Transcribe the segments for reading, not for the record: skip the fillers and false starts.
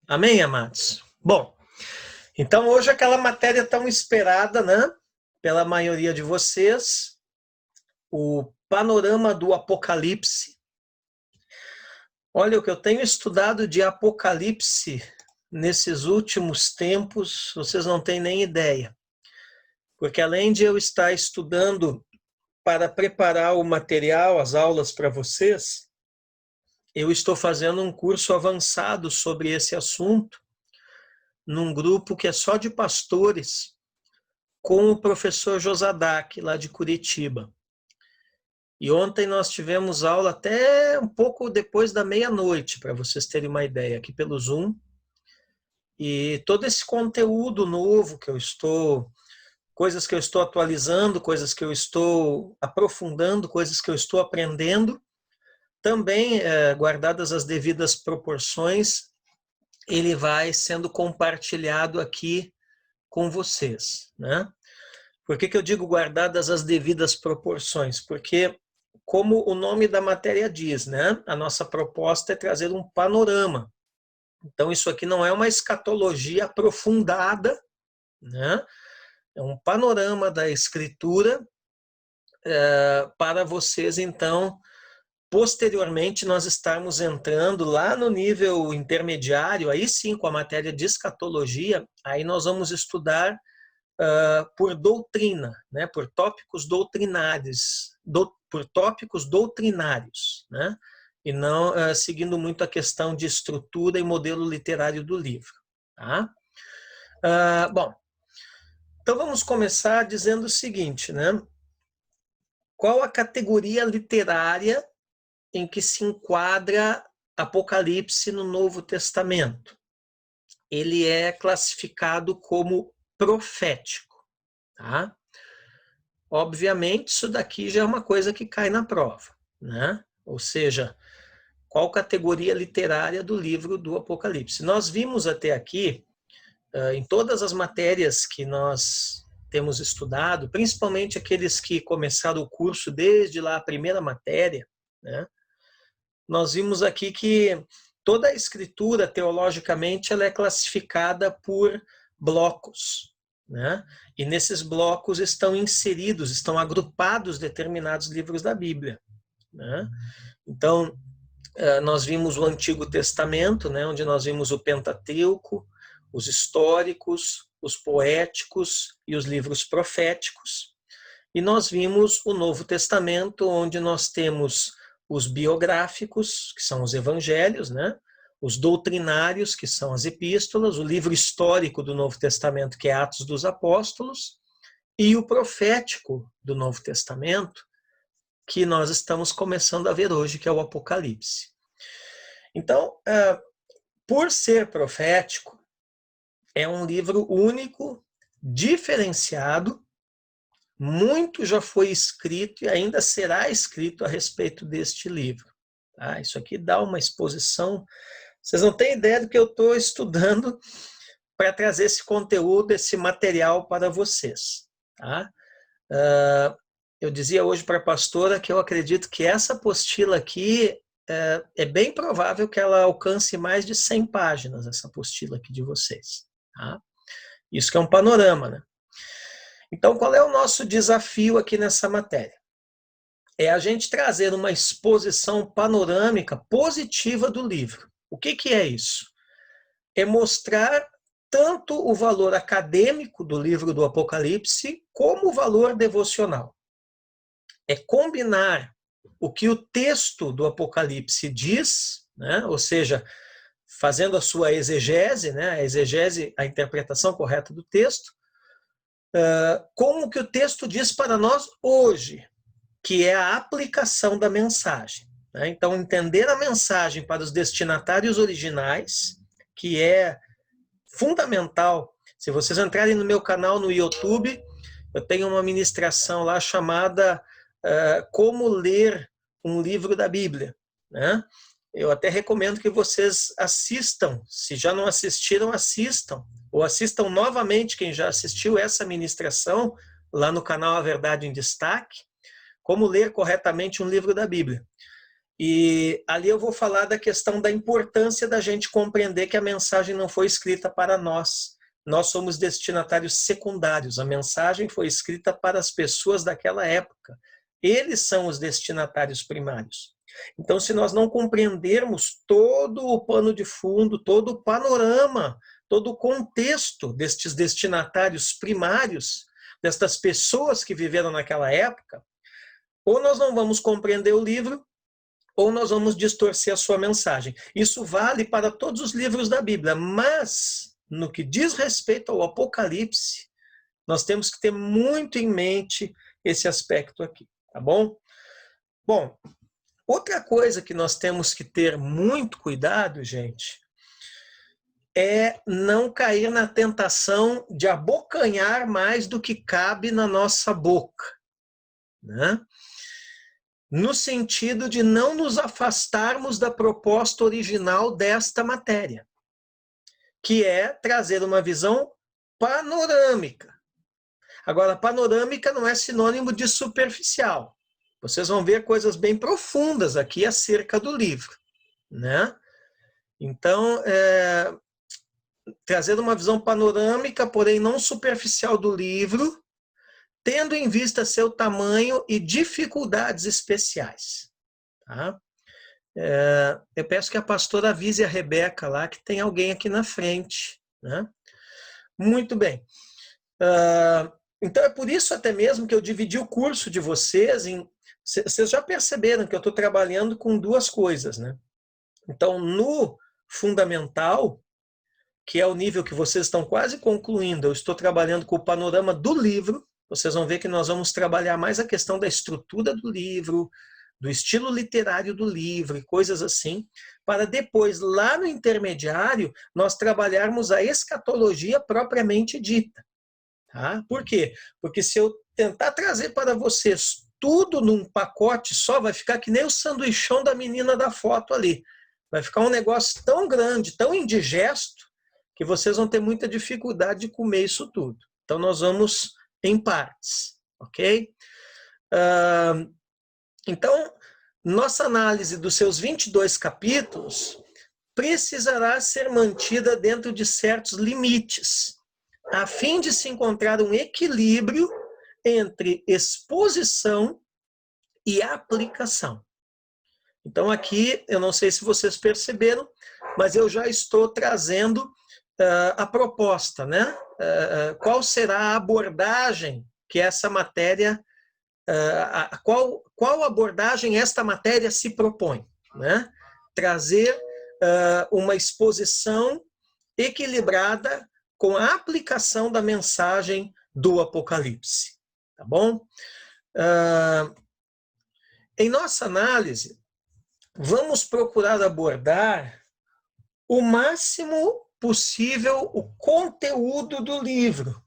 Amém, amados? Bom, então hoje aquela matéria tão esperada, né, pela maioria de vocês, o panorama do Apocalipse. Olha, o que eu tenho estudado de Apocalipse nesses últimos tempos, vocês não têm nem ideia. Porque além de eu estar estudando para preparar o material, as aulas para vocês, eu estou fazendo um curso avançado sobre esse assunto, num grupo que é só de pastores, com o professor Josadak, lá de Curitiba. E ontem nós tivemos aula até um pouco depois da meia-noite, para vocês terem uma ideia, aqui pelo Zoom. E todo esse conteúdo novo coisas que eu estou atualizando, coisas que eu estou aprofundando, coisas que eu estou aprendendo, também, guardadas as devidas proporções, ele vai sendo compartilhado aqui com vocês, né? Por que eu digo guardadas as devidas proporções? Porque, como o nome da matéria diz, né? A nossa proposta é trazer um panorama. Então, isso aqui não é uma escatologia aprofundada, né? É um panorama da Escritura para vocês, então, posteriormente, nós estarmos entrando lá no nível intermediário, aí sim, com a matéria de escatologia, aí nós vamos estudar por doutrina, né, por tópicos doutrinários, por tópicos doutrinários, né, e não seguindo muito a questão de estrutura e modelo literário do livro. Tá? Bom, então vamos começar dizendo o seguinte, né? Qual a categoria literária em que se enquadra Apocalipse no Novo Testamento? Ele é classificado como profético, tá? Obviamente, isso daqui já é uma coisa que cai na prova, né? Ou seja, qual categoria literária do livro do Apocalipse? Nós vimos até aqui, em todas as matérias que nós temos estudado, principalmente aqueles que começaram o curso desde lá a primeira matéria, né? Nós vimos aqui que toda a escritura, teologicamente, ela é classificada por blocos, né? E nesses blocos estão inseridos, estão agrupados determinados livros da Bíblia, né? Então, nós vimos o Antigo Testamento, né, onde nós vimos o Pentateuco, os históricos, os poéticos e os livros proféticos. E nós vimos o Novo Testamento, onde nós temos os biográficos, que são os evangelhos, né? Os doutrinários, que são as epístolas, o livro histórico do Novo Testamento, que é Atos dos Apóstolos, e o profético do Novo Testamento, que nós estamos começando a ver hoje, que é o Apocalipse. Então, por ser profético, é um livro único, diferenciado. Muito já foi escrito e ainda será escrito a respeito deste livro. Tá? Isso aqui dá uma exposição. Vocês não têm ideia do que eu estou estudando para trazer esse conteúdo, esse material para vocês. Tá? Eu dizia hoje para a pastora que eu acredito que essa apostila aqui é bem provável que ela alcance mais de 100 páginas, essa apostila aqui de vocês. Tá? Isso que é um panorama, né? Então, qual é o nosso desafio aqui nessa matéria? É a gente trazer uma exposição panorâmica positiva do livro. O que é isso? É mostrar tanto o valor acadêmico do livro do Apocalipse, como o valor devocional. É combinar o que o texto do Apocalipse diz, né? Ou seja, fazendo a sua exegese, né? A exegese, a interpretação correta do texto, com o que o texto diz para nós hoje, que é a aplicação da mensagem. Né? Então, entender a mensagem para os destinatários originais, que é fundamental. Se vocês entrarem no meu canal no YouTube, eu tenho uma ministração lá chamada Como Ler um Livro da Bíblia. Né? Eu até recomendo que vocês assistam. Se já não assistiram, assistam. Ou assistam novamente, quem já assistiu essa ministração, lá no canal A Verdade em Destaque, como ler corretamente um livro da Bíblia. E ali eu vou falar da questão da importância da gente compreender que a mensagem não foi escrita para nós. Nós somos destinatários secundários. A mensagem foi escrita para as pessoas daquela época. Eles são os destinatários primários. Então, se nós não compreendermos todo o pano de fundo, todo o panorama, todo o contexto destes destinatários primários, destas pessoas que viveram naquela época, ou nós não vamos compreender o livro, ou nós vamos distorcer a sua mensagem. Isso vale para todos os livros da Bíblia, mas no que diz respeito ao Apocalipse, nós temos que ter muito em mente esse aspecto aqui, tá bom? Bom, outra coisa que nós temos que ter muito cuidado, gente, é não cair na tentação de abocanhar mais do que cabe na nossa boca, né? No sentido de não nos afastarmos da proposta original desta matéria, que é trazer uma visão panorâmica. Agora, panorâmica não é sinônimo de superficial. Vocês vão ver coisas bem profundas aqui acerca do livro, né? Então, trazer uma visão panorâmica, porém não superficial do livro, tendo em vista seu tamanho e dificuldades especiais. Tá? Eu peço que a pastora avise a Rebeca lá que tem alguém aqui na frente. Né? Muito bem. Então é por isso até mesmo que eu dividi o curso de vocês em... Vocês já perceberam que eu estou trabalhando com duas coisas, né? Então, no fundamental, que é o nível que vocês estão quase concluindo, eu estou trabalhando com o panorama do livro. Vocês vão ver que nós vamos trabalhar mais a questão da estrutura do livro, do estilo literário do livro e coisas assim, para depois, lá no intermediário, nós trabalharmos a escatologia propriamente dita. Tá? Por quê? Porque se eu tentar trazer para vocês tudo num pacote só, vai ficar que nem o sanduichão da menina da foto ali. Vai ficar um negócio tão grande, tão indigesto, que vocês vão ter muita dificuldade de comer isso tudo. Então, nós vamos em partes, ok? Então, nossa análise dos seus 22 capítulos precisará ser mantida dentro de certos limites, a fim de se encontrar um equilíbrio entre exposição e aplicação. Então, aqui, eu não sei se vocês perceberam, mas eu já estou trazendo a proposta, né? Qual será a abordagem que essa matéria, qual abordagem esta matéria se propõe, né? Trazer uma exposição equilibrada com a aplicação da mensagem do Apocalipse, tá bom? Em nossa análise, vamos procurar abordar o máximo possível o conteúdo do livro,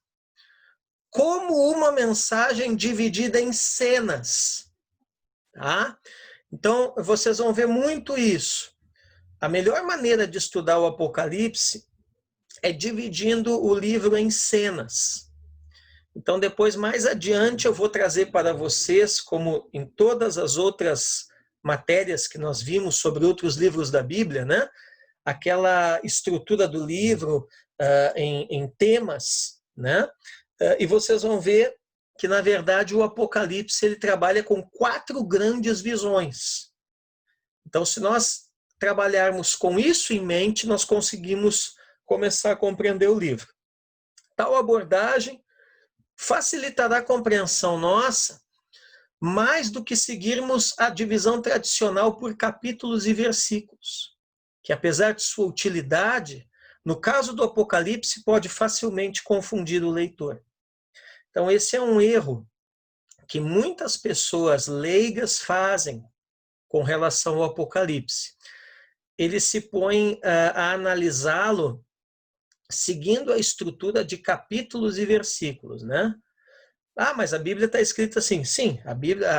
como uma mensagem dividida em cenas. Tá? Então, vocês vão ver muito isso. A melhor maneira de estudar o Apocalipse é dividindo o livro em cenas. Então, depois, mais adiante, eu vou trazer para vocês, como em todas as outras matérias que nós vimos sobre outros livros da Bíblia, né? Aquela estrutura do livro em temas, né? E vocês vão ver que, na verdade, o Apocalipse ele trabalha com 4 grandes visões. Então, se nós trabalharmos com isso em mente, nós conseguimos começar a compreender o livro. Tal abordagem facilitará a compreensão nossa mais do que seguirmos a divisão tradicional por capítulos e versículos, que apesar de sua utilidade, no caso do Apocalipse, pode facilmente confundir o leitor. Então, esse é um erro que muitas pessoas leigas fazem com relação ao Apocalipse. Eles se põem a analisá-lo seguindo a estrutura de capítulos e versículos, né? Mas a Bíblia está escrita assim. Sim, a Bíblia,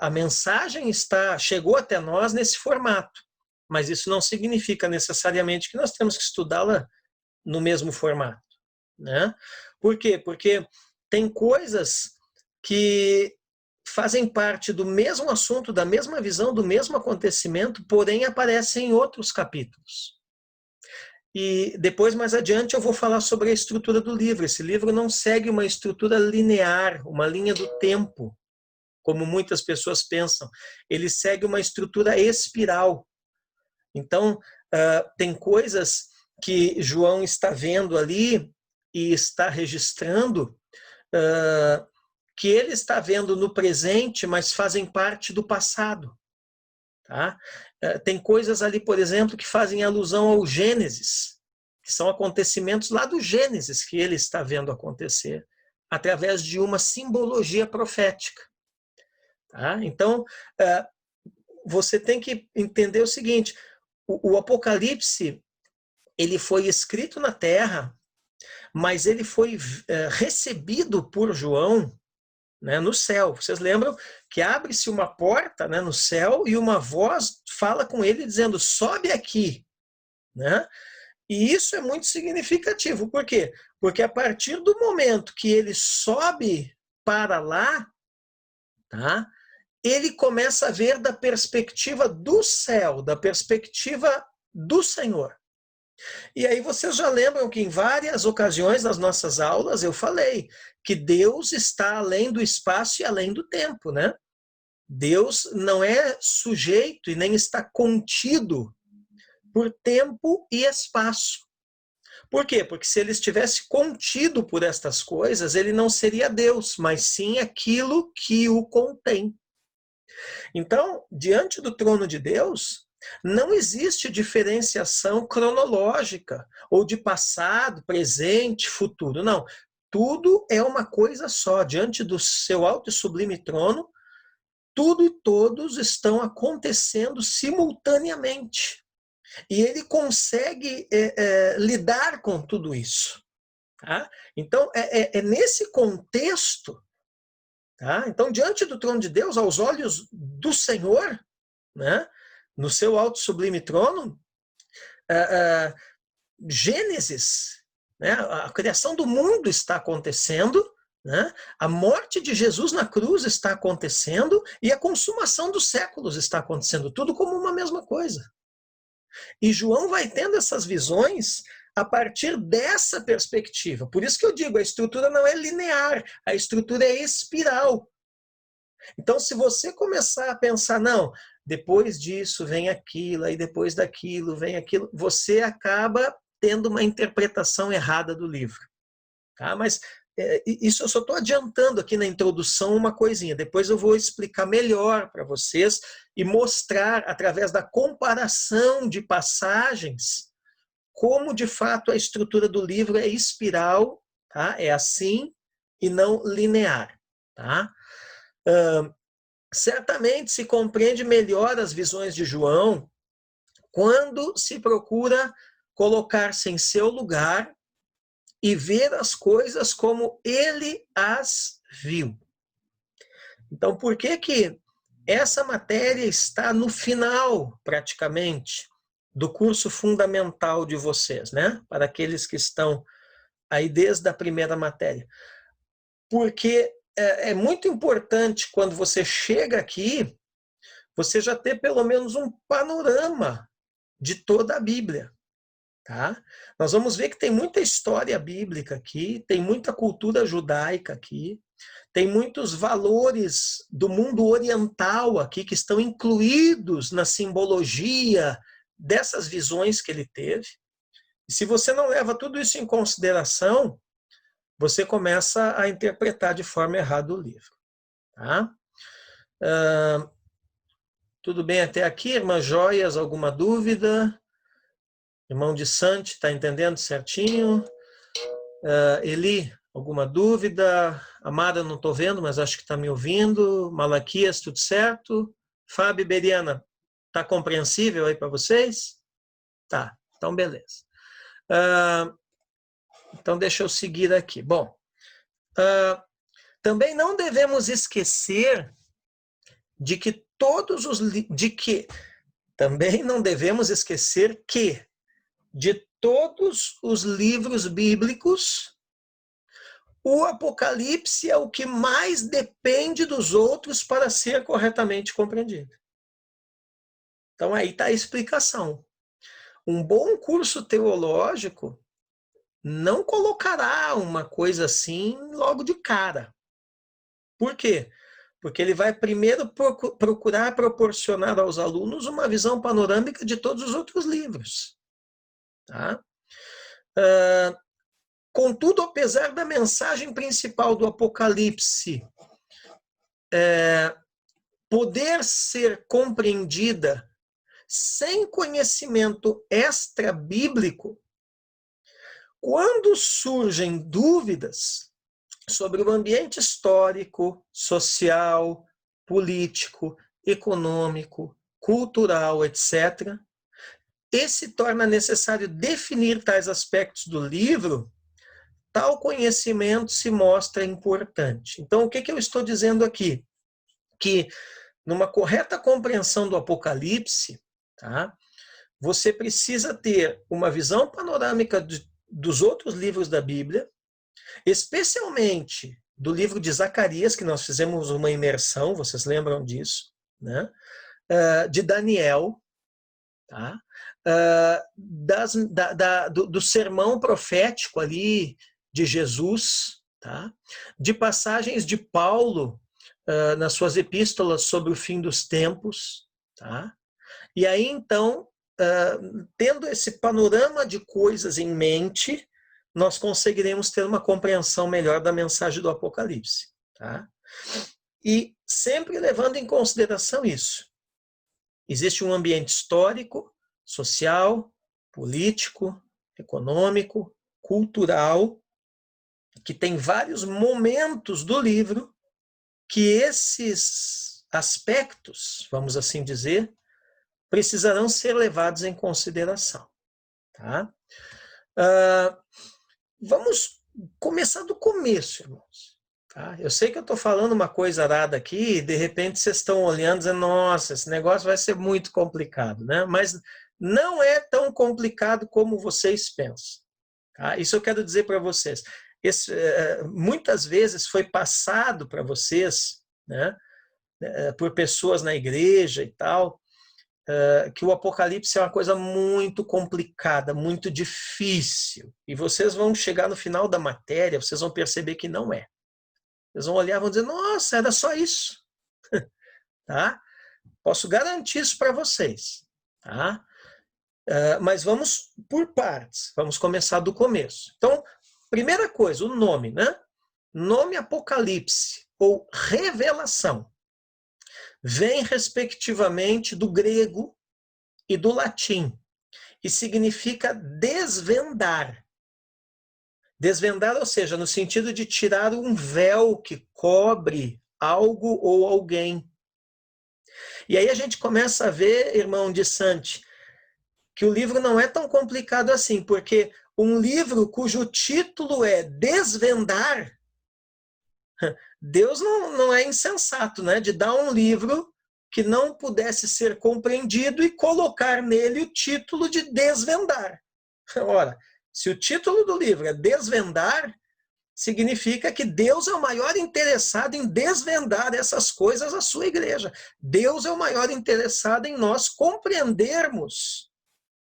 a mensagem chegou até nós nesse formato, mas isso não significa necessariamente que nós temos que estudá-la no mesmo formato, né? Por quê? Porque tem coisas que fazem parte do mesmo assunto, da mesma visão, do mesmo acontecimento, porém aparecem em outros capítulos. E depois, mais adiante, eu vou falar sobre a estrutura do livro. Esse livro não segue uma estrutura linear, uma linha do tempo, como muitas pessoas pensam. Ele segue uma estrutura espiral. Então, tem coisas que João está vendo ali e está registrando, que ele está vendo no presente, mas fazem parte do passado. Tá? Tem coisas ali, por exemplo, que fazem alusão ao Gênesis, que são acontecimentos lá do Gênesis que ele está vendo acontecer, através de uma simbologia profética. Tá? Então, você tem que entender o seguinte, o Apocalipse, ele foi escrito na Terra, mas ele foi recebido por João, né, no céu. Vocês lembram que abre-se uma porta, né, no céu e uma voz fala com ele dizendo, sobe aqui. Né? E isso é muito significativo. Por quê? Porque a partir do momento que ele sobe para lá, tá, ele começa a ver da perspectiva do céu, da perspectiva do Senhor. E aí vocês já lembram que em várias ocasiões nas nossas aulas eu falei que Deus está além do espaço e além do tempo, né? Deus não é sujeito e nem está contido por tempo e espaço. Por quê? Porque se ele estivesse contido por estas coisas, ele não seria Deus, mas sim aquilo que o contém. Então, diante do trono de Deus, não existe diferenciação cronológica, ou de passado, presente, futuro. Não. Tudo é uma coisa só. Diante do seu alto e sublime trono, tudo e todos estão acontecendo simultaneamente. E ele consegue lidar com tudo isso. Tá? Então, é nesse contexto. Tá? Então, diante do trono de Deus, aos olhos do Senhor, né, no seu alto sublime trono, Gênesis, né, a criação do mundo está acontecendo, né, a morte de Jesus na cruz está acontecendo e a consumação dos séculos está acontecendo, tudo como uma mesma coisa. E João vai tendo essas visões a partir dessa perspectiva. Por isso que eu digo, a estrutura não é linear, a estrutura é espiral. Então, se você começar a pensar, não, depois disso vem aquilo, aí depois daquilo vem aquilo, você acaba tendo uma interpretação errada do livro. Tá? Mas isso eu só estou adiantando aqui na introdução uma coisinha. Depois eu vou explicar melhor para vocês e mostrar, através da comparação de passagens, como de fato a estrutura do livro é espiral, tá? É assim e não linear. Tá? Certamente se compreende melhor as visões de João quando se procura colocar-se em seu lugar e ver as coisas como ele as viu. Então, por que que essa matéria está no final, praticamente, do curso fundamental de vocês, né? Para aqueles que estão aí desde a primeira matéria. Porque é muito importante, quando você chega aqui, você já ter pelo menos um panorama de toda a Bíblia. Tá? Nós vamos ver que tem muita história bíblica aqui, tem muita cultura judaica aqui, tem muitos valores do mundo oriental aqui que estão incluídos na simbologia dessas visões que ele teve. E se você não leva tudo isso em consideração, você começa a interpretar de forma errada o livro. Tá? Tudo bem até aqui, irmã Joias? Alguma dúvida? Irmão de Sante, está entendendo certinho? Eli, alguma dúvida? Amada, não estou vendo, mas acho que está me ouvindo. Malaquias, tudo certo? Fábio Beriana, está compreensível aí para vocês? Tá, então beleza. Então deixa eu seguir aqui. Bom, também não devemos esquecer de que também não devemos esquecer que de todos os livros bíblicos, o Apocalipse é o que mais depende dos outros para ser corretamente compreendido. Então aí está a explicação. Um bom curso teológico não colocará uma coisa assim logo de cara. Por quê? Porque ele vai primeiro procurar proporcionar aos alunos uma visão panorâmica de todos os outros livros. Tá? Contudo, apesar da mensagem principal do Apocalipse poder ser compreendida sem conhecimento extra-bíblico, quando surgem dúvidas sobre o ambiente histórico, social, político, econômico, cultural, etc., e se torna necessário definir tais aspectos do livro, tal conhecimento se mostra importante. Então, o que eu estou dizendo aqui? Que numa correta compreensão do Apocalipse, tá, você precisa ter uma visão panorâmica dos outros livros da Bíblia, especialmente do livro de Zacarias, que nós fizemos uma imersão, vocês lembram disso, né? De Daniel, tá? Do sermão profético ali de Jesus, tá? De passagens de Paulo nas suas epístolas sobre o fim dos tempos, tá? E aí, então, tendo esse panorama de coisas em mente, nós conseguiremos ter uma compreensão melhor da mensagem do Apocalipse. Tá? E sempre levando em consideração isso. Existe um ambiente histórico, social, político, econômico, cultural, que tem vários momentos do livro que esses aspectos, vamos assim dizer, precisarão ser levados em consideração. Tá? Vamos começar do começo, irmãos. Tá? Eu sei que eu estou falando uma coisa arada aqui e de repente vocês estão olhando e dizendo, nossa, esse negócio vai ser muito complicado, né? Mas não é tão complicado como vocês pensam. Tá? Isso eu quero dizer para vocês. Muitas vezes foi passado para vocês, né, por pessoas na igreja e tal, que o Apocalipse é uma coisa muito complicada, muito difícil. E vocês vão chegar no final da matéria, vocês vão perceber que não é. Vocês vão olhar e vão dizer, nossa, era só isso. Tá? Posso garantir isso para vocês. Tá? Mas vamos por partes. Vamos começar do começo. Então, primeira coisa, o nome, né? Nome Apocalipse, ou revelação, vem respectivamente do grego e do latim, e significa desvendar. Desvendar, ou seja, no sentido de tirar um véu que cobre algo ou alguém. E aí a gente começa a ver, irmão de Sante, que o livro não é tão complicado assim, porque um livro cujo título é Desvendar, Deus não é insensato, né? De dar um livro que não pudesse ser compreendido e colocar nele o título de Desvendar. Ora, se o título do livro é Desvendar, significa que Deus é o maior interessado em desvendar essas coisas à sua igreja. Deus é o maior interessado em nós compreendermos,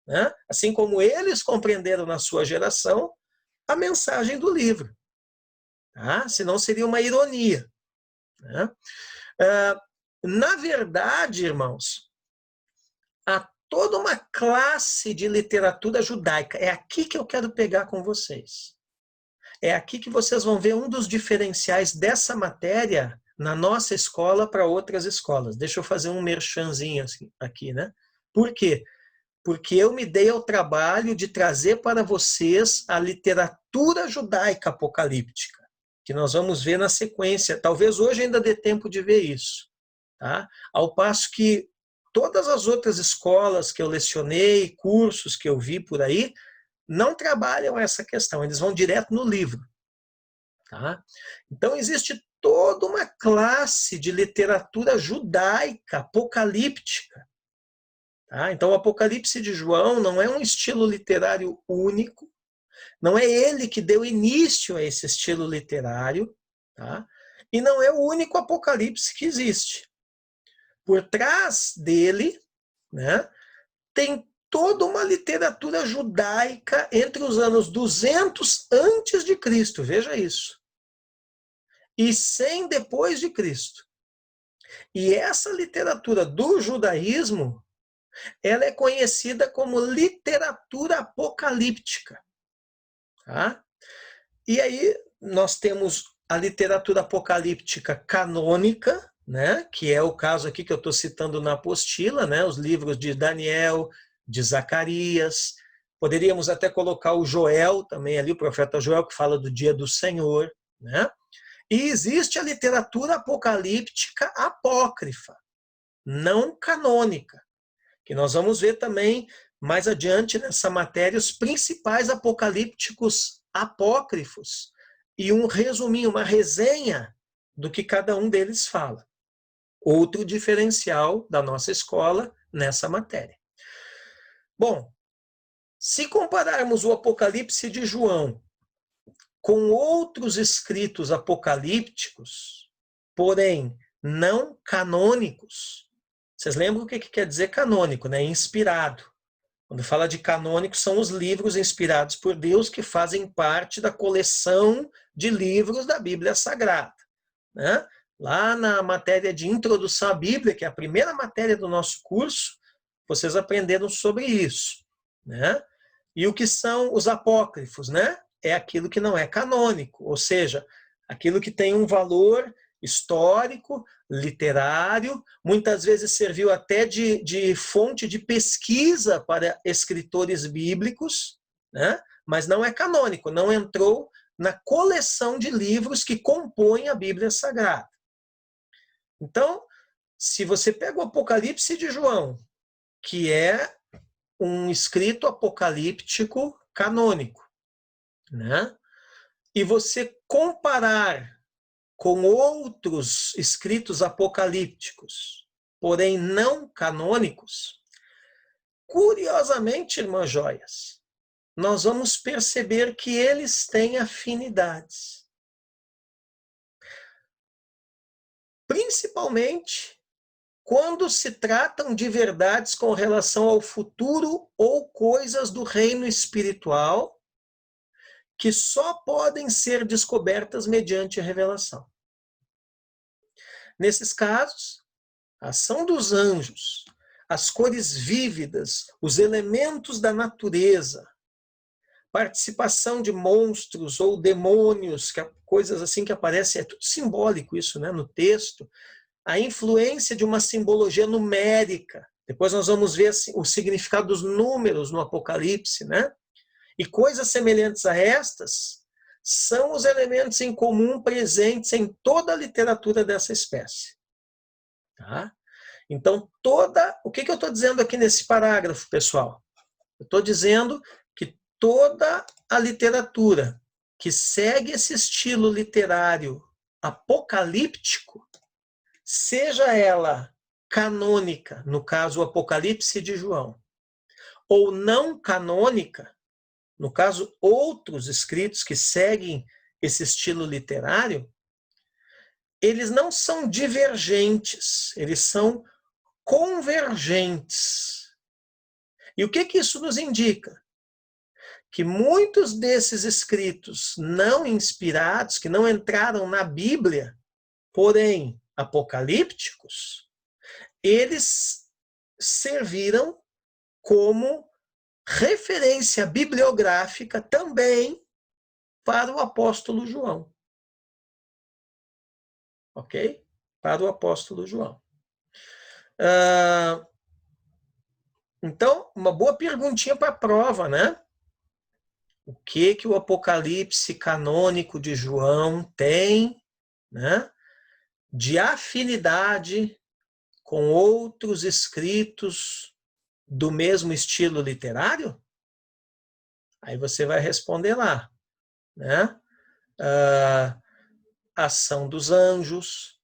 né? Assim como eles compreenderam na sua geração, a mensagem do livro. Tá? Senão seria uma ironia. Né? Na verdade, irmãos, há toda uma classe de literatura judaica. É aqui que eu quero pegar com vocês. É aqui que vocês vão ver um dos diferenciais dessa matéria na nossa escola para outras escolas. Deixa eu fazer um merchanzinho aqui, né? Por quê? Porque eu me dei ao trabalho de trazer para vocês a literatura judaica apocalíptica, que nós vamos ver na sequência. Talvez hoje ainda dê tempo de ver isso. Tá? Ao passo que todas as outras escolas que eu lecionei, cursos que eu vi por aí, não trabalham essa questão, eles vão direto no livro. Tá? Então, existe toda uma classe de literatura judaica, apocalíptica. Tá? Então, o Apocalipse de João não é um estilo literário único, Não é ele que deu início a esse estilo literário, tá? E não é o único Apocalipse que existe. Por trás dele, né, tem toda uma literatura judaica entre os anos 200 antes de Cristo, veja isso, e 100 depois de Cristo. E essa literatura do judaísmo, ela é conhecida como literatura apocalíptica. Tá? E aí nós temos a literatura apocalíptica canônica, né, que é o caso aqui que eu estou citando na apostila, né, os livros de Daniel, de Zacarias. Poderíamos até colocar o Joel também ali, o profeta Joel, que fala do dia do Senhor. Né? E existe a literatura apocalíptica apócrifa, não canônica, que nós vamos ver também mais adiante nessa matéria os principais apocalípticos apócrifos e um resuminho, uma resenha do que cada um deles fala. Outro diferencial da nossa escola nessa matéria. Bom, se compararmos o Apocalipse de João com outros escritos apocalípticos, porém não canônicos, vocês lembram o que quer dizer canônico, né? Inspirado. Quando fala de canônico, são os livros inspirados por Deus que fazem parte da coleção de livros da Bíblia Sagrada. Né? Lá na matéria de Introdução à Bíblia, que é a primeira matéria do nosso curso, vocês aprenderam sobre isso. Né? E o que são os apócrifos? Né? É aquilo que não é canônico, ou seja, aquilo que tem um valor histórico, literário, muitas vezes serviu até de fonte de pesquisa para escritores bíblicos, né? Mas não é canônico, não entrou na coleção de livros que compõem a Bíblia Sagrada. Então, se você pega o Apocalipse de João, que é um escrito apocalíptico canônico, né? E você comparar com outros escritos apocalípticos, porém não canônicos, curiosamente, irmãs joias, nós vamos perceber que eles têm afinidades. Principalmente quando se tratam de verdades com relação ao futuro ou coisas do reino espiritual, que só podem ser descobertas mediante a revelação. Nesses casos, a ação dos anjos, as cores vívidas, os elementos da natureza, participação de monstros ou demônios, coisas assim que aparecem, é tudo simbólico isso, né, no texto, a influência de uma simbologia numérica. Depois nós vamos ver o significado dos números no Apocalipse, né? E coisas semelhantes a estas são os elementos em comum presentes em toda a literatura dessa espécie. Tá? Então, o que eu estou dizendo aqui nesse parágrafo, pessoal? Eu estou dizendo que toda a literatura que segue esse estilo literário apocalíptico, seja ela canônica, no caso o Apocalipse de João, ou não canônica, no caso outros escritos que seguem esse estilo literário, eles não são divergentes, eles são convergentes. E o que isso nos indica? Que muitos desses escritos não inspirados, que não entraram na Bíblia, porém apocalípticos, eles serviram como referência bibliográfica também para o apóstolo João. Ok? Para o apóstolo João. Então, uma boa perguntinha para a prova, né? O que o Apocalipse canônico de João tem, né, de afinidade com outros escritos do mesmo estilo literário? Aí você vai responder lá, né? Ação dos anjos,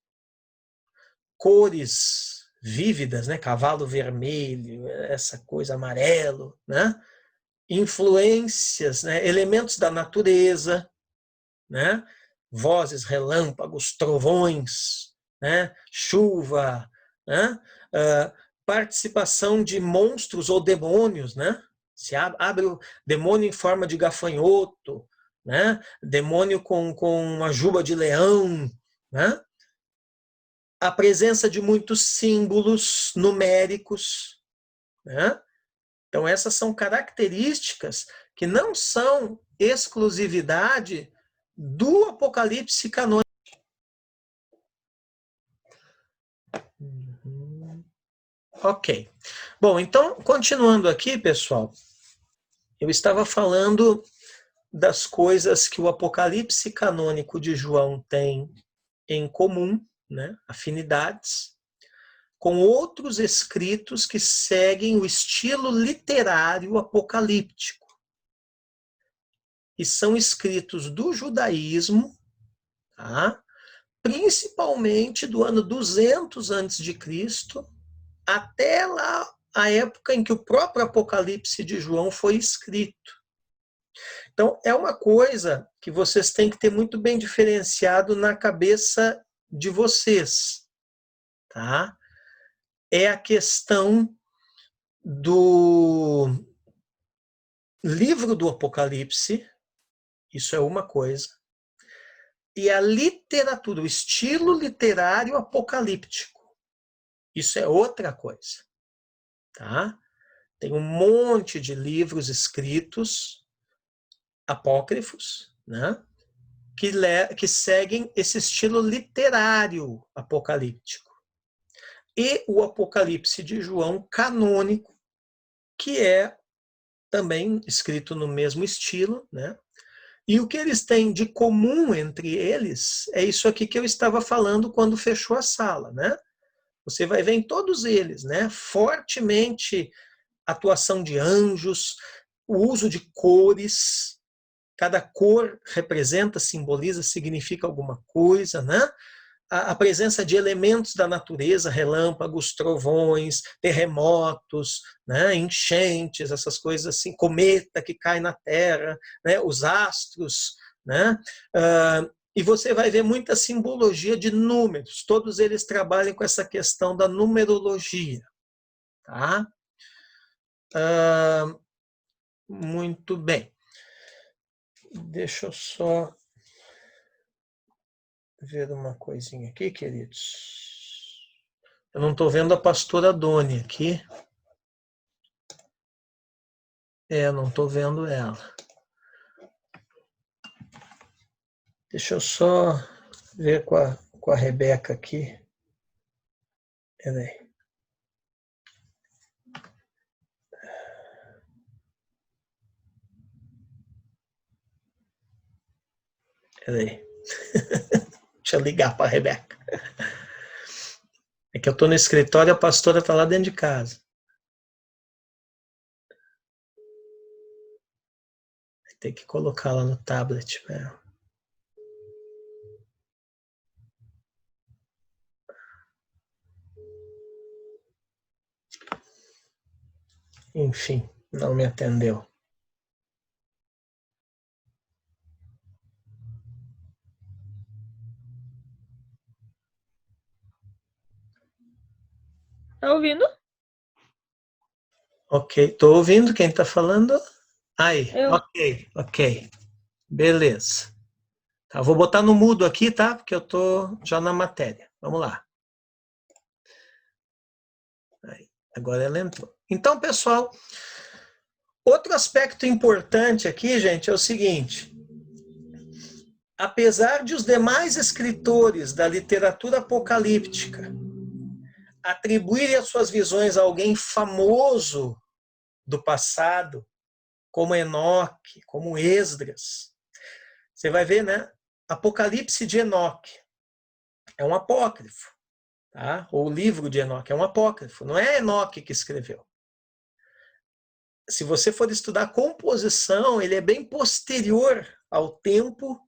cores vívidas, né? Cavalo vermelho, essa coisa amarelo, né? influências, né, elementos da natureza, né, vozes, relâmpagos, trovões, né, chuva, né, participação de monstros ou demônios, né? Se abre o demônio em forma de gafanhoto, né? Demônio com uma juba de leão, né? A presença de muitos símbolos numéricos, né? Então essas são características que não são exclusividade do Apocalipse canônico. Ok. Bom, então, continuando aqui, pessoal, eu estava falando das coisas que o Apocalipse canônico de João tem em comum, né, afinidades, com outros escritos que seguem o estilo literário apocalíptico. E são escritos do judaísmo, tá? Principalmente do ano 200 a.C., até lá a época em que o próprio Apocalipse de João foi escrito. Então, é uma coisa que vocês têm que ter muito bem diferenciado na cabeça de vocês, tá? É a questão do livro do Apocalipse, isso é uma coisa, e a literatura, o estilo literário apocalíptico, isso é outra coisa, tá? Tem um monte de livros escritos apócrifos, né? Que seguem esse estilo literário apocalíptico. E o Apocalipse de João canônico, que é também escrito no mesmo estilo, né? E o que eles têm de comum entre eles é isso aqui que eu estava falando quando fechou a sala, né? Você vai ver em todos eles, né? Fortemente atuação de anjos, o uso de cores, cada cor representa, simboliza, significa alguma coisa, né? A presença de elementos da natureza, relâmpagos, trovões, terremotos, né? Enchentes, essas coisas assim, cometa que cai na Terra, né? Os astros, né? E você vai ver muita simbologia de números, todos eles trabalham com essa questão da numerologia, tá? Muito bem. Deixa eu só ver uma coisinha aqui, queridos. Eu não estou vendo a pastora Doni aqui. Não estou vendo ela. Deixa eu só ver com a Rebeca aqui. Peraí. Peraí. Deixa eu ligar para a Rebeca. É que eu estou no escritório e a pastora está lá dentro de casa. Tem que colocar lá no tablet. Né? Enfim, não me atendeu. Tá ouvindo? Ok, estou ouvindo quem está falando. Aí, Eu. ok. Beleza. Tá, vou botar no mudo aqui, tá? Porque eu estou já na matéria. Vamos lá. Aí, agora ela entrou. Então, pessoal, outro aspecto importante aqui, gente, é o seguinte. Apesar de os demais escritores da literatura apocalíptica atribuírem as suas visões a alguém famoso do passado, como Enoque, como Esdras, você vai ver, né? Apocalipse de Enoque é um apócrifo, tá? Ou o livro de Enoque é um apócrifo, não é Enoque que escreveu. Se você for estudar a composição, ele é bem posterior ao tempo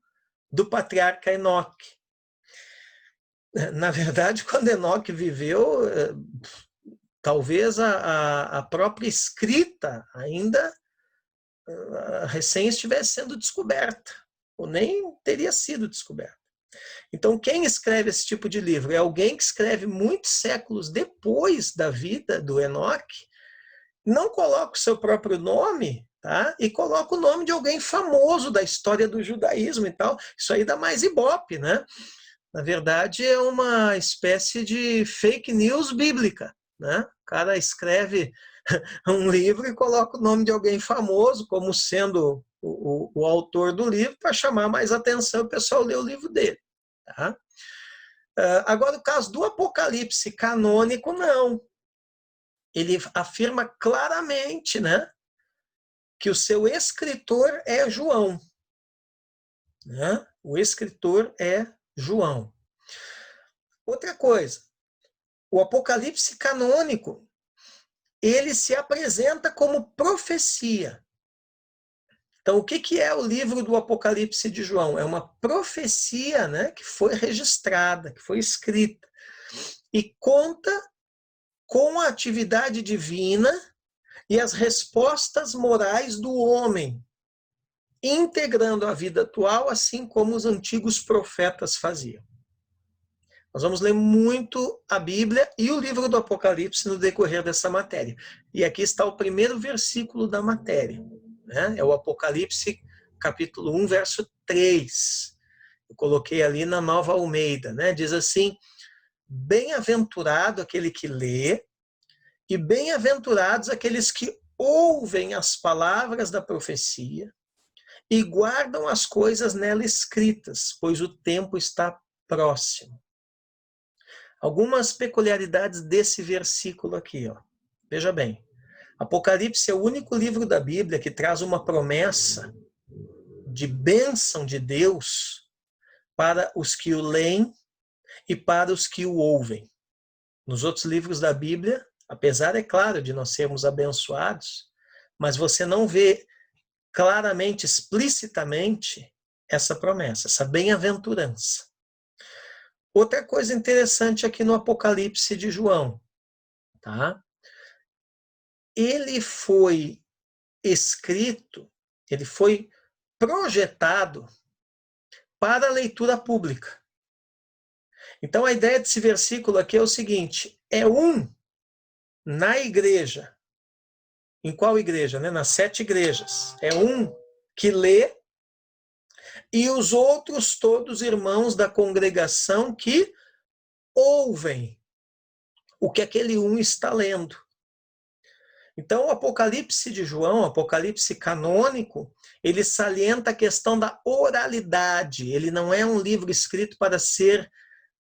do patriarca Enoque. Na verdade, quando Enoque viveu, talvez a própria escrita ainda recém estivesse sendo descoberta, ou nem teria sido descoberta. Então, quem escreve esse tipo de livro é alguém que escreve muitos séculos depois da vida do Enoque, não coloca o seu próprio nome, tá? E coloca o nome de alguém famoso da história do judaísmo e tal. Isso aí dá mais ibope, né? Na verdade, é uma espécie de fake news bíblica, né? O cara escreve um livro e coloca o nome de alguém famoso como sendo o autor do livro para chamar mais atenção e o pessoal lê o livro dele. Tá? Agora, o caso do Apocalipse canônico, não. Ele afirma claramente, né, que o seu escritor é João. Né? O escritor é João. Outra coisa, o Apocalipse canônico, ele se apresenta como profecia. Então, o que é o livro do Apocalipse de João? É uma profecia, né, que foi registrada, que foi escrita, e conta com a atividade divina e as respostas morais do homem, integrando a vida atual, assim como os antigos profetas faziam. Nós vamos ler muito a Bíblia e o livro do Apocalipse no decorrer dessa matéria. E aqui está o primeiro versículo da matéria. Né? É o Apocalipse, capítulo 1, verso 3. Eu coloquei ali na Nova Almeida. Né? Diz assim: bem-aventurado aquele que lê, e bem-aventurados aqueles que ouvem as palavras da profecia e guardam as coisas nela escritas, pois o tempo está próximo. Algumas peculiaridades desse versículo aqui, ó. Veja bem, Apocalipse é o único livro da Bíblia que traz uma promessa de bênção de Deus para os que o leem e para os que o ouvem. Nos outros livros da Bíblia, apesar, é claro, de nós sermos abençoados, mas você não vê claramente, explicitamente, essa promessa, essa bem-aventurança. Outra coisa interessante aqui no Apocalipse de João, tá? Ele foi escrito, ele foi projetado para leitura pública. Então a ideia desse versículo aqui é o seguinte: é um na igreja. Em qual igreja? Né? Nas 7 igrejas. É um que lê e os outros todos irmãos da congregação que ouvem o que aquele um está lendo. Então, o Apocalipse de João, o Apocalipse canônico, ele salienta a questão da oralidade. Ele não é um livro escrito para ser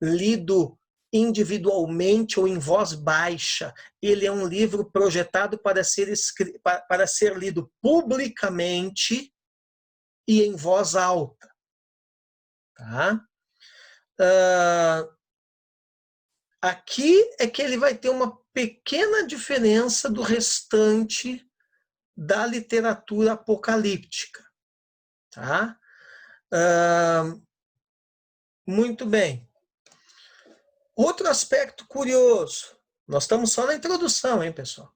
lido individualmente ou em voz baixa. Ele é um livro projetado para ser lido publicamente e em voz alta. Tá? Aqui é que ele vai ter uma pequena diferença do restante da literatura apocalíptica. Tá? Muito bem. Outro aspecto curioso, nós estamos só na introdução, hein, pessoal?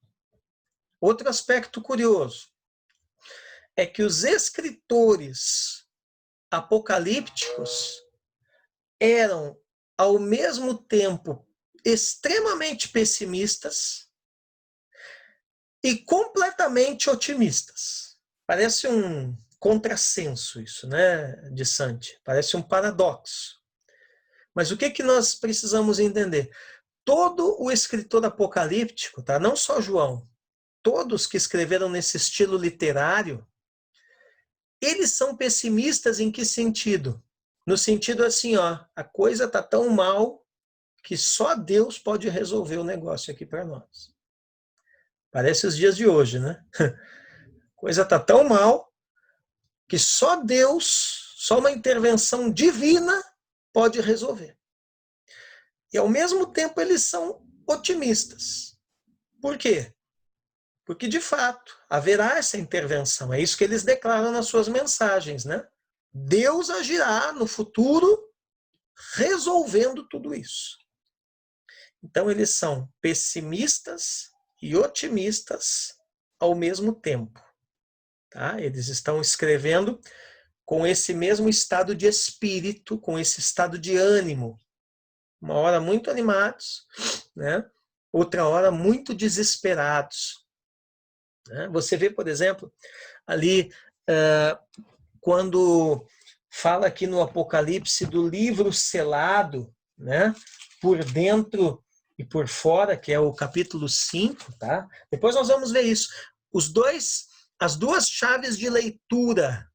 Outro aspecto curioso é que os escritores apocalípticos eram, ao mesmo tempo, extremamente pessimistas e completamente otimistas. Parece um contrassenso isso, né, de Santi? Parece um paradoxo. Mas o que nós precisamos entender? Todo o escritor apocalíptico, tá? Não só João, todos que escreveram nesse estilo literário, eles são pessimistas em que sentido? No sentido assim, ó, a coisa tá tão mal que só Deus pode resolver o negócio aqui para nós. Parece os dias de hoje, né? A coisa tá tão mal que só Deus, só uma intervenção divina pode resolver. E ao mesmo tempo eles são otimistas. Por quê? Porque, de fato, haverá essa intervenção. É isso que eles declaram nas suas mensagens, né? Deus agirá no futuro resolvendo tudo isso. Então, eles são pessimistas e otimistas ao mesmo tempo. tá? Eles estão escrevendo com esse mesmo estado de espírito, com esse estado de ânimo. Uma hora muito animados, né? Outra hora muito desesperados. Né? Você vê, por exemplo, ali quando fala aqui no Apocalipse do livro selado, né? Por dentro e por fora, que é o capítulo 5, tá? Depois nós vamos ver isso. As duas chaves de leitura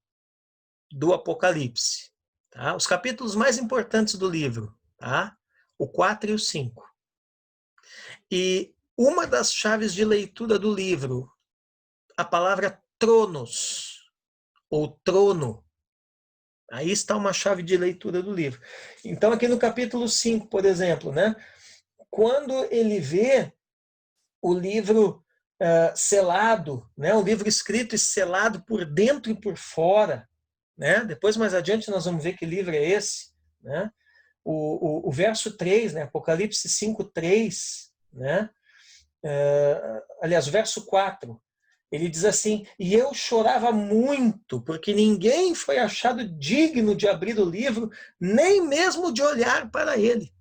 do Apocalipse, tá? Os capítulos mais importantes do livro, tá? O 4 e o 5. E uma das chaves de leitura do livro, a palavra tronos, ou trono, aí está uma chave de leitura do livro. Então, aqui no capítulo 5, por exemplo, né? Quando ele vê o livro selado, né? O livro escrito e selado por dentro e por fora, né? Depois, mais adiante, nós vamos ver que livro é esse, né? O verso 3, né? Apocalipse 5, 3, né? Aliás, o verso 4, ele diz assim: e eu chorava muito, porque ninguém foi achado digno de abrir o livro, nem mesmo de olhar para ele.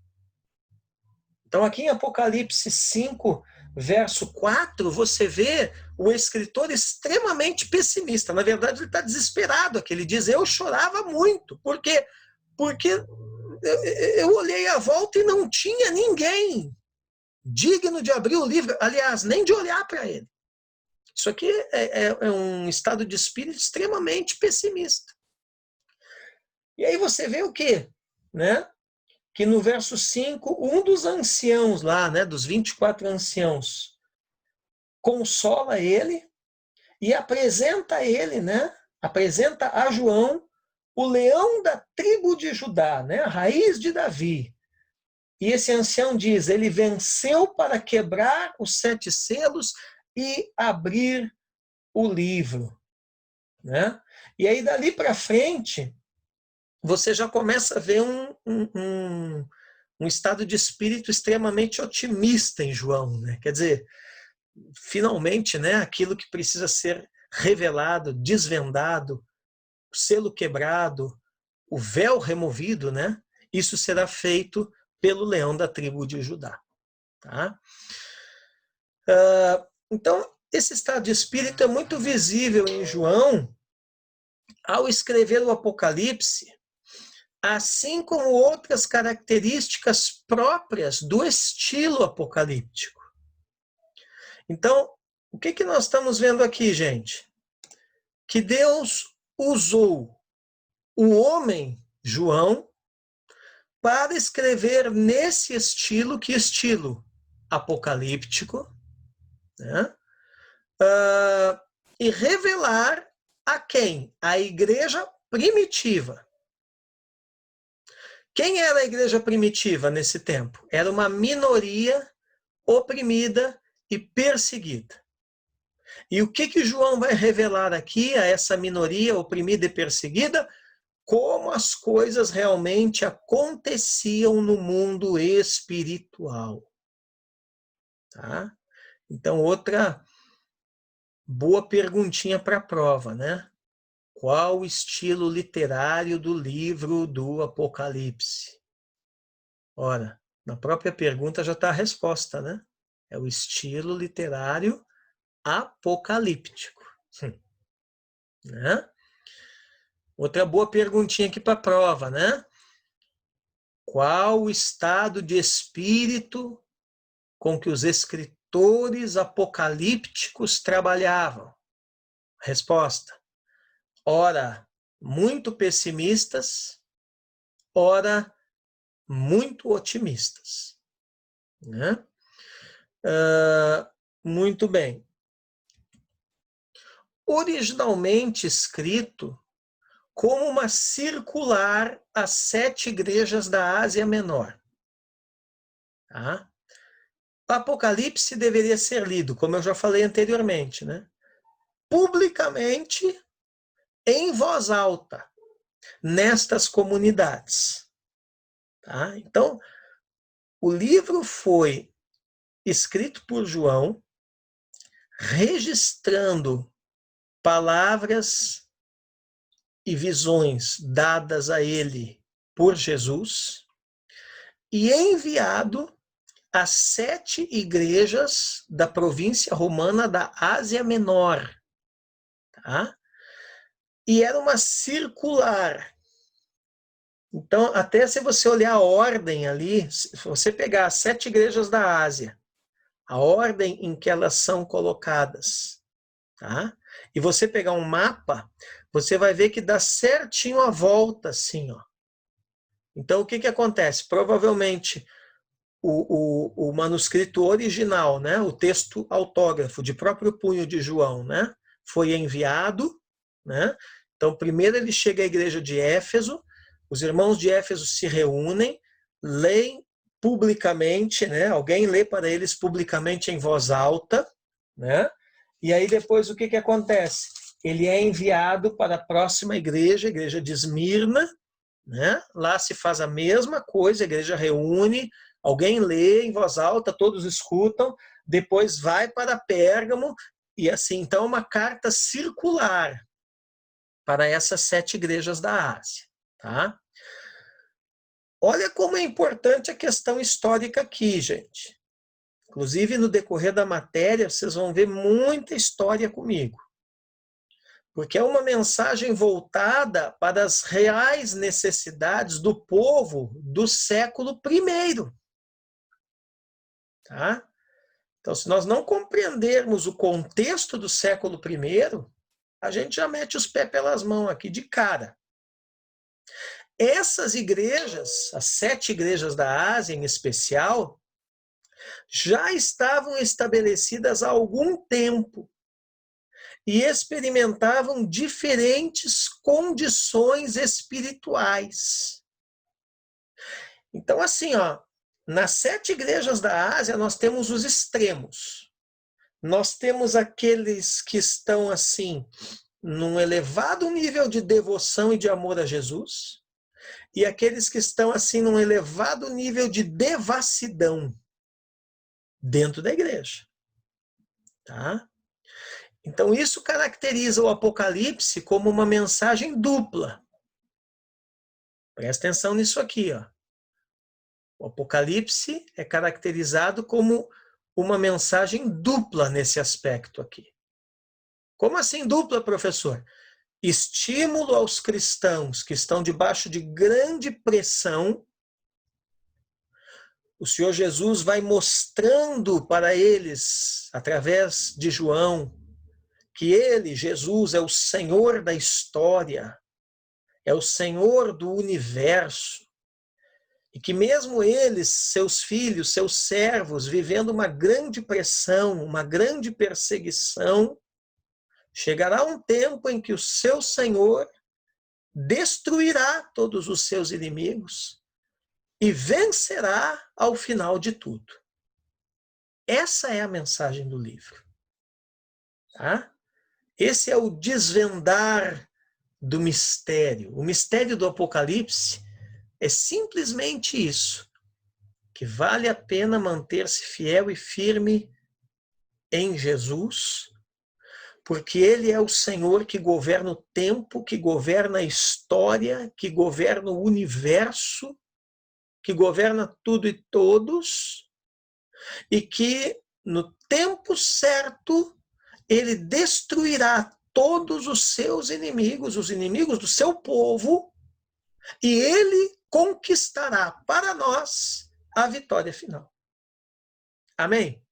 Então, aqui em Apocalipse 5, verso 4, você vê o escritor extremamente pessimista. Na verdade, ele está desesperado aqui. Ele diz: eu chorava muito. Por quê? Porque eu olhei à volta e não tinha ninguém digno de abrir o livro, aliás, nem de olhar para ele. Isso aqui é um estado de espírito extremamente pessimista. E aí você vê o quê? Né? Que no verso 5, um dos anciãos lá, né, dos 24 anciãos, consola ele e apresenta a ele, né? Apresenta a João o leão da tribo de Judá, né? A raiz de Davi. E esse ancião diz: ele venceu para quebrar os 7 selos e abrir o livro, né? E aí dali para frente você já começa a ver um estado de espírito extremamente otimista em João, né? Quer dizer, finalmente, né? Aquilo que precisa ser revelado, desvendado, o selo quebrado, o véu removido, né? Isso será feito pelo leão da tribo de Judá. Tá? Então, esse estado de espírito é muito visível em João ao escrever o Apocalipse, assim como outras características próprias do estilo apocalíptico. Então, o que nós estamos vendo aqui, gente? Que Deus usou o homem, João, para escrever nesse estilo, que estilo? Apocalíptico, né? E revelar a quem? A igreja primitiva. Quem era a igreja primitiva nesse tempo? Era uma minoria oprimida e perseguida. E o que João vai revelar aqui a essa minoria oprimida e perseguida? Como as coisas realmente aconteciam no mundo espiritual. Tá? Então, outra boa perguntinha para a prova, né? Qual o estilo literário do livro do Apocalipse? Ora, na própria pergunta já está a resposta, né? É o estilo literário apocalíptico. Né? Outra boa perguntinha aqui para a prova, né? Qual o estado de espírito com que os escritores apocalípticos trabalhavam? Resposta: ora muito pessimistas, ora muito otimistas. Né? Muito bem. Originalmente escrito como uma circular às 7 igrejas da Ásia Menor. Tá? O Apocalipse deveria ser lido, como eu já falei anteriormente, né? Publicamente, em voz alta, nestas comunidades. Tá? Então, o livro foi escrito por João, registrando palavras e visões dadas a ele por Jesus e enviado às 7 igrejas da província romana da Ásia Menor. Tá? E era uma circular. Então, até se você olhar a ordem ali, se você pegar as 7 igrejas da Ásia, a ordem em que elas são colocadas, tá? E você pegar um mapa, você vai ver que dá certinho a volta, assim, ó. Então, o que que acontece? Provavelmente, o manuscrito original, né, o texto autógrafo de próprio punho de João, né, foi enviado, né? Então, primeiro ele chega à igreja de Éfeso, os irmãos de Éfeso se reúnem, leem publicamente, né? Alguém lê para eles publicamente em voz alta, né? E aí depois o que que acontece? Ele é enviado para a próxima igreja, a igreja de Esmirna, né? Lá se faz a mesma coisa, a igreja reúne, alguém lê em voz alta, todos escutam, depois vai para Pérgamo, e assim, então uma carta circular para essas 7 igrejas da Ásia. Tá? Olha como é importante a questão histórica aqui, gente. Inclusive, no decorrer da matéria, vocês vão ver muita história comigo. Porque é uma mensagem voltada para as reais necessidades do povo do século I. Tá? Então, se nós não compreendermos o contexto do século I, a gente já mete os pés pelas mãos aqui de cara. Essas igrejas, as 7 igrejas da Ásia em especial, já estavam estabelecidas há algum tempo e experimentavam diferentes condições espirituais. Então, assim, ó, nas 7 igrejas da Ásia, nós temos os extremos. Nós temos aqueles que estão, assim, num elevado nível de devoção e de amor a Jesus, e aqueles que estão, assim, num elevado nível de devassidão dentro da igreja. Tá? Então, isso caracteriza o Apocalipse como uma mensagem dupla. Presta atenção nisso aqui, ó. O Apocalipse é caracterizado como uma mensagem dupla nesse aspecto aqui. Como assim dupla, professor? Estímulo aos cristãos que estão debaixo de grande pressão. O Senhor Jesus vai mostrando para eles, através de João, que ele, Jesus, é o Senhor da história, é o Senhor do universo, e que mesmo eles, seus filhos, seus servos, vivendo uma grande pressão, uma grande perseguição, chegará um tempo em que o seu Senhor destruirá todos os seus inimigos e vencerá ao final de tudo. Essa é a mensagem do livro. Tá? Esse é o desvendar do mistério. O mistério do Apocalipse é simplesmente isso, que vale a pena manter-se fiel e firme em Jesus, porque Ele é o Senhor que governa o tempo, que governa a história, que governa o universo, que governa tudo e todos, e que no tempo certo Ele destruirá todos os seus inimigos, os inimigos do seu povo, e Ele conquistará para nós a vitória final. Amém?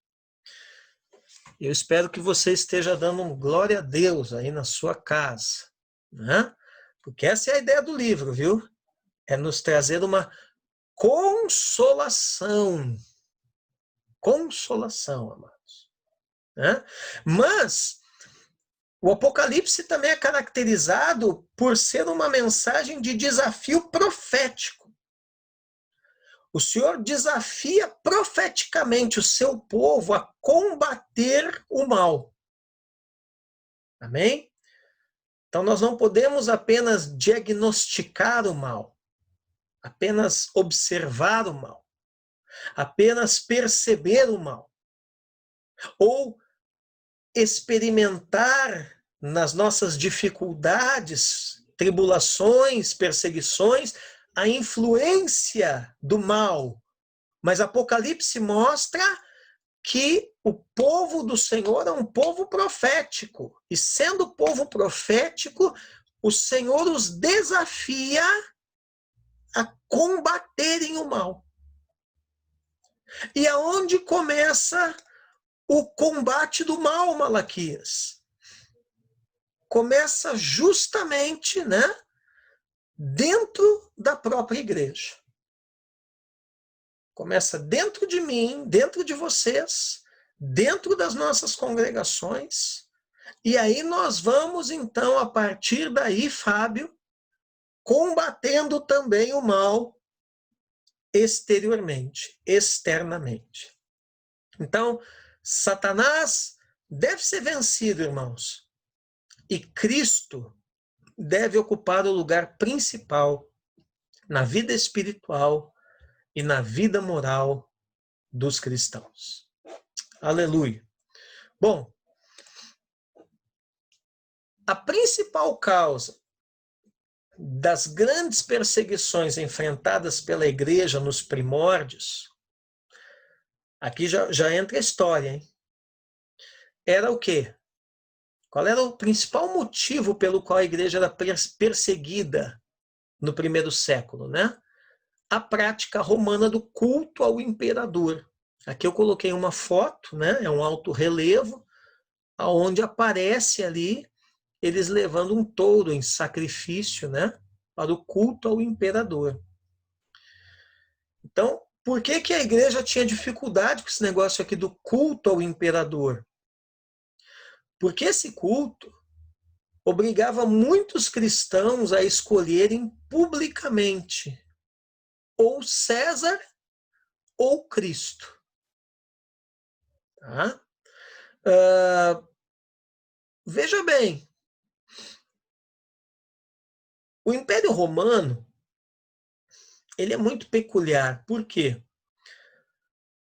Eu espero que você esteja dando um glória a Deus aí na sua casa, né? Porque essa é a ideia do livro, viu? É nos trazer uma consolação. Consolação, amados. Né? Mas o Apocalipse também é caracterizado por ser uma mensagem de desafio profético. O Senhor desafia profeticamente o seu povo a combater o mal. Amém? Então nós não podemos apenas diagnosticar o mal, apenas observar o mal, apenas perceber o mal, ou experimentar nas nossas dificuldades, tribulações, perseguições, a influência do mal. Mas Apocalipse mostra que o povo do Senhor é um povo profético. E sendo povo profético, o Senhor os desafia a combaterem o mal. E aonde começa o combate do mal, Malaquias? Começa justamente, né, dentro da própria igreja. Começa dentro de mim, dentro de vocês, dentro das nossas congregações. E aí nós vamos, então, a partir daí, Fábio, combatendo também o mal exteriormente, externamente. Então, Satanás deve ser vencido, irmãos. E Cristo deve ocupar o lugar principal na vida espiritual e na vida moral dos cristãos. Aleluia. Bom, a principal causa das grandes perseguições enfrentadas pela igreja nos primórdios, aqui já entra a história, hein? Era o quê? Qual era o principal motivo pelo qual a igreja era perseguida no primeiro século, né? A prática romana do culto ao imperador. Aqui eu coloquei uma foto, né? É um alto relevo, onde aparece ali eles levando um touro em sacrifício, né? Para o culto ao imperador. Então, por que que a igreja tinha dificuldade com esse negócio aqui do culto ao imperador? Porque esse culto obrigava muitos cristãos a escolherem publicamente ou César ou Cristo. Tá? Veja bem, o Império Romano ele é muito peculiar. Por quê?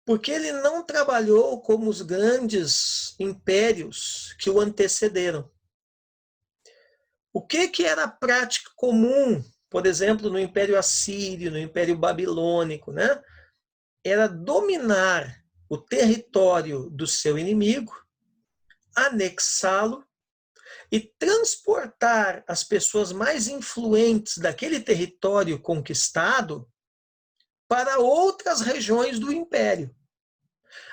Porque ele não trabalhou como os grandes impérios que o antecederam. O que era a prática comum, por exemplo, no Império Assírio, no Império Babilônico, né? Era dominar o território do seu inimigo, anexá-lo e transportar as pessoas mais influentes daquele território conquistado para outras regiões do império,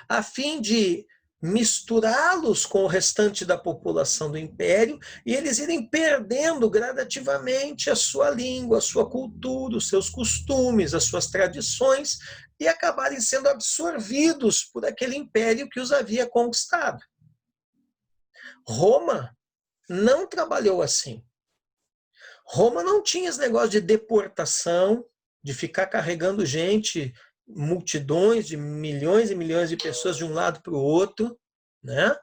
a fim de misturá-los com o restante da população do império e eles irem perdendo gradativamente a sua língua, a sua cultura, os seus costumes, as suas tradições e acabarem sendo absorvidos por aquele império que os havia conquistado. Roma não trabalhou assim. Roma não tinha esse negócio de deportação, de ficar carregando gente, multidões de milhões e milhões de pessoas de um lado para o outro, né?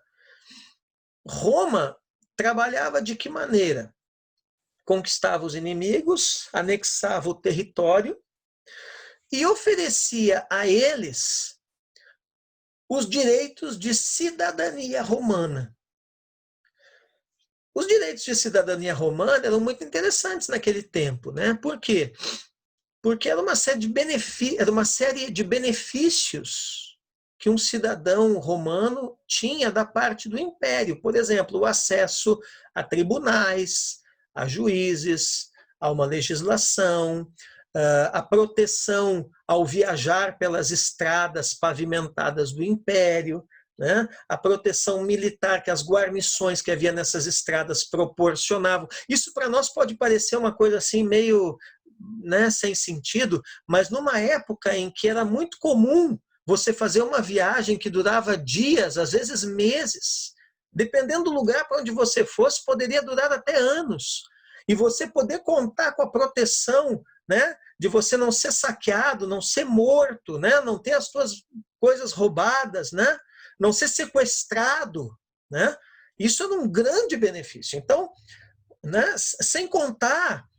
Roma trabalhava de que maneira? Conquistava os inimigos, anexava o território e oferecia a eles os direitos de cidadania romana. Os direitos de cidadania romana eram muito interessantes naquele tempo, né? Por quê? Porque era uma série de benefícios que um cidadão romano tinha da parte do império. Por exemplo, o acesso a tribunais, a juízes, a uma legislação, a proteção ao viajar pelas estradas pavimentadas do império, né? A proteção militar que as guarnições que havia nessas estradas proporcionavam. Isso para nós pode parecer uma coisa assim meio, né, sem sentido, mas numa época em que era muito comum você fazer uma viagem que durava dias, às vezes meses, dependendo do lugar para onde você fosse, poderia durar até anos. E você poder contar com a proteção, né, de você não ser saqueado, não ser morto, né, não ter as suas coisas roubadas, né, não ser sequestrado, né? Isso era um grande benefício. Então, né, sem contar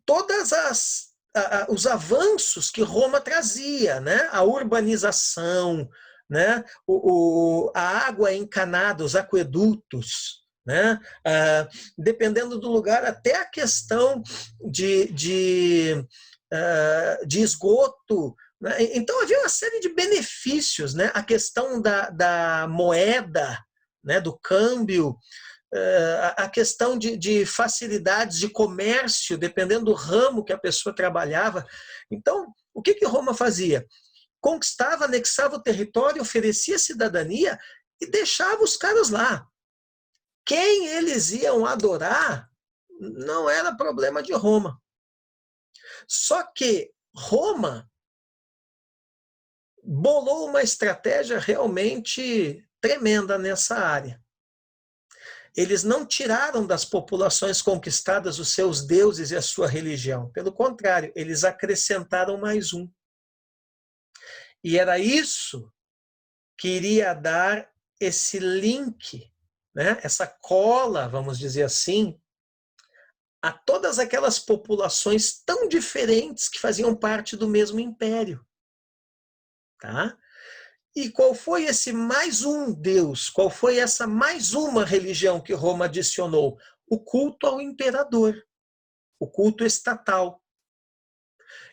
todas os avanços que Roma trazia, né? A urbanização, né? A água encanada, os aquedutos, né? Dependendo do lugar, até a questão de esgoto, né? Então havia uma série de benefícios, né? A questão da moeda, né? Do câmbio, a questão de facilidades de comércio, dependendo do ramo que a pessoa trabalhava. Então, o que Roma fazia? Conquistava, anexava o território, oferecia cidadania e deixava os caras lá. Quem eles iam adorar não era problema de Roma. Só que Roma bolou uma estratégia realmente tremenda nessa área. Eles não tiraram das populações conquistadas os seus deuses e a sua religião. Pelo contrário, eles acrescentaram mais um. E era isso que iria dar esse link, né? Essa cola, vamos dizer assim, a todas aquelas populações tão diferentes que faziam parte do mesmo império. Tá? E qual foi esse mais um Deus? Qual foi essa mais uma religião que Roma adicionou? O culto ao imperador, o culto estatal.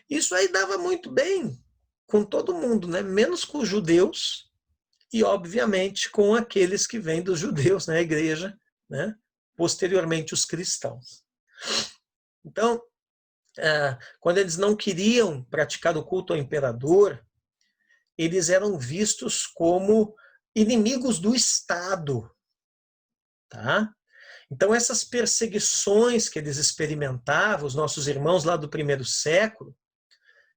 Isso aí dava muito bem com todo mundo, né? Menos com os judeus e, obviamente, com aqueles que vêm dos judeus, né? A igreja, né? Posteriormente os cristãos. Então, quando eles não queriam praticar o culto ao imperador, eles eram vistos como inimigos do Estado. Tá? Então, essas perseguições que eles experimentavam, os nossos irmãos lá do primeiro século,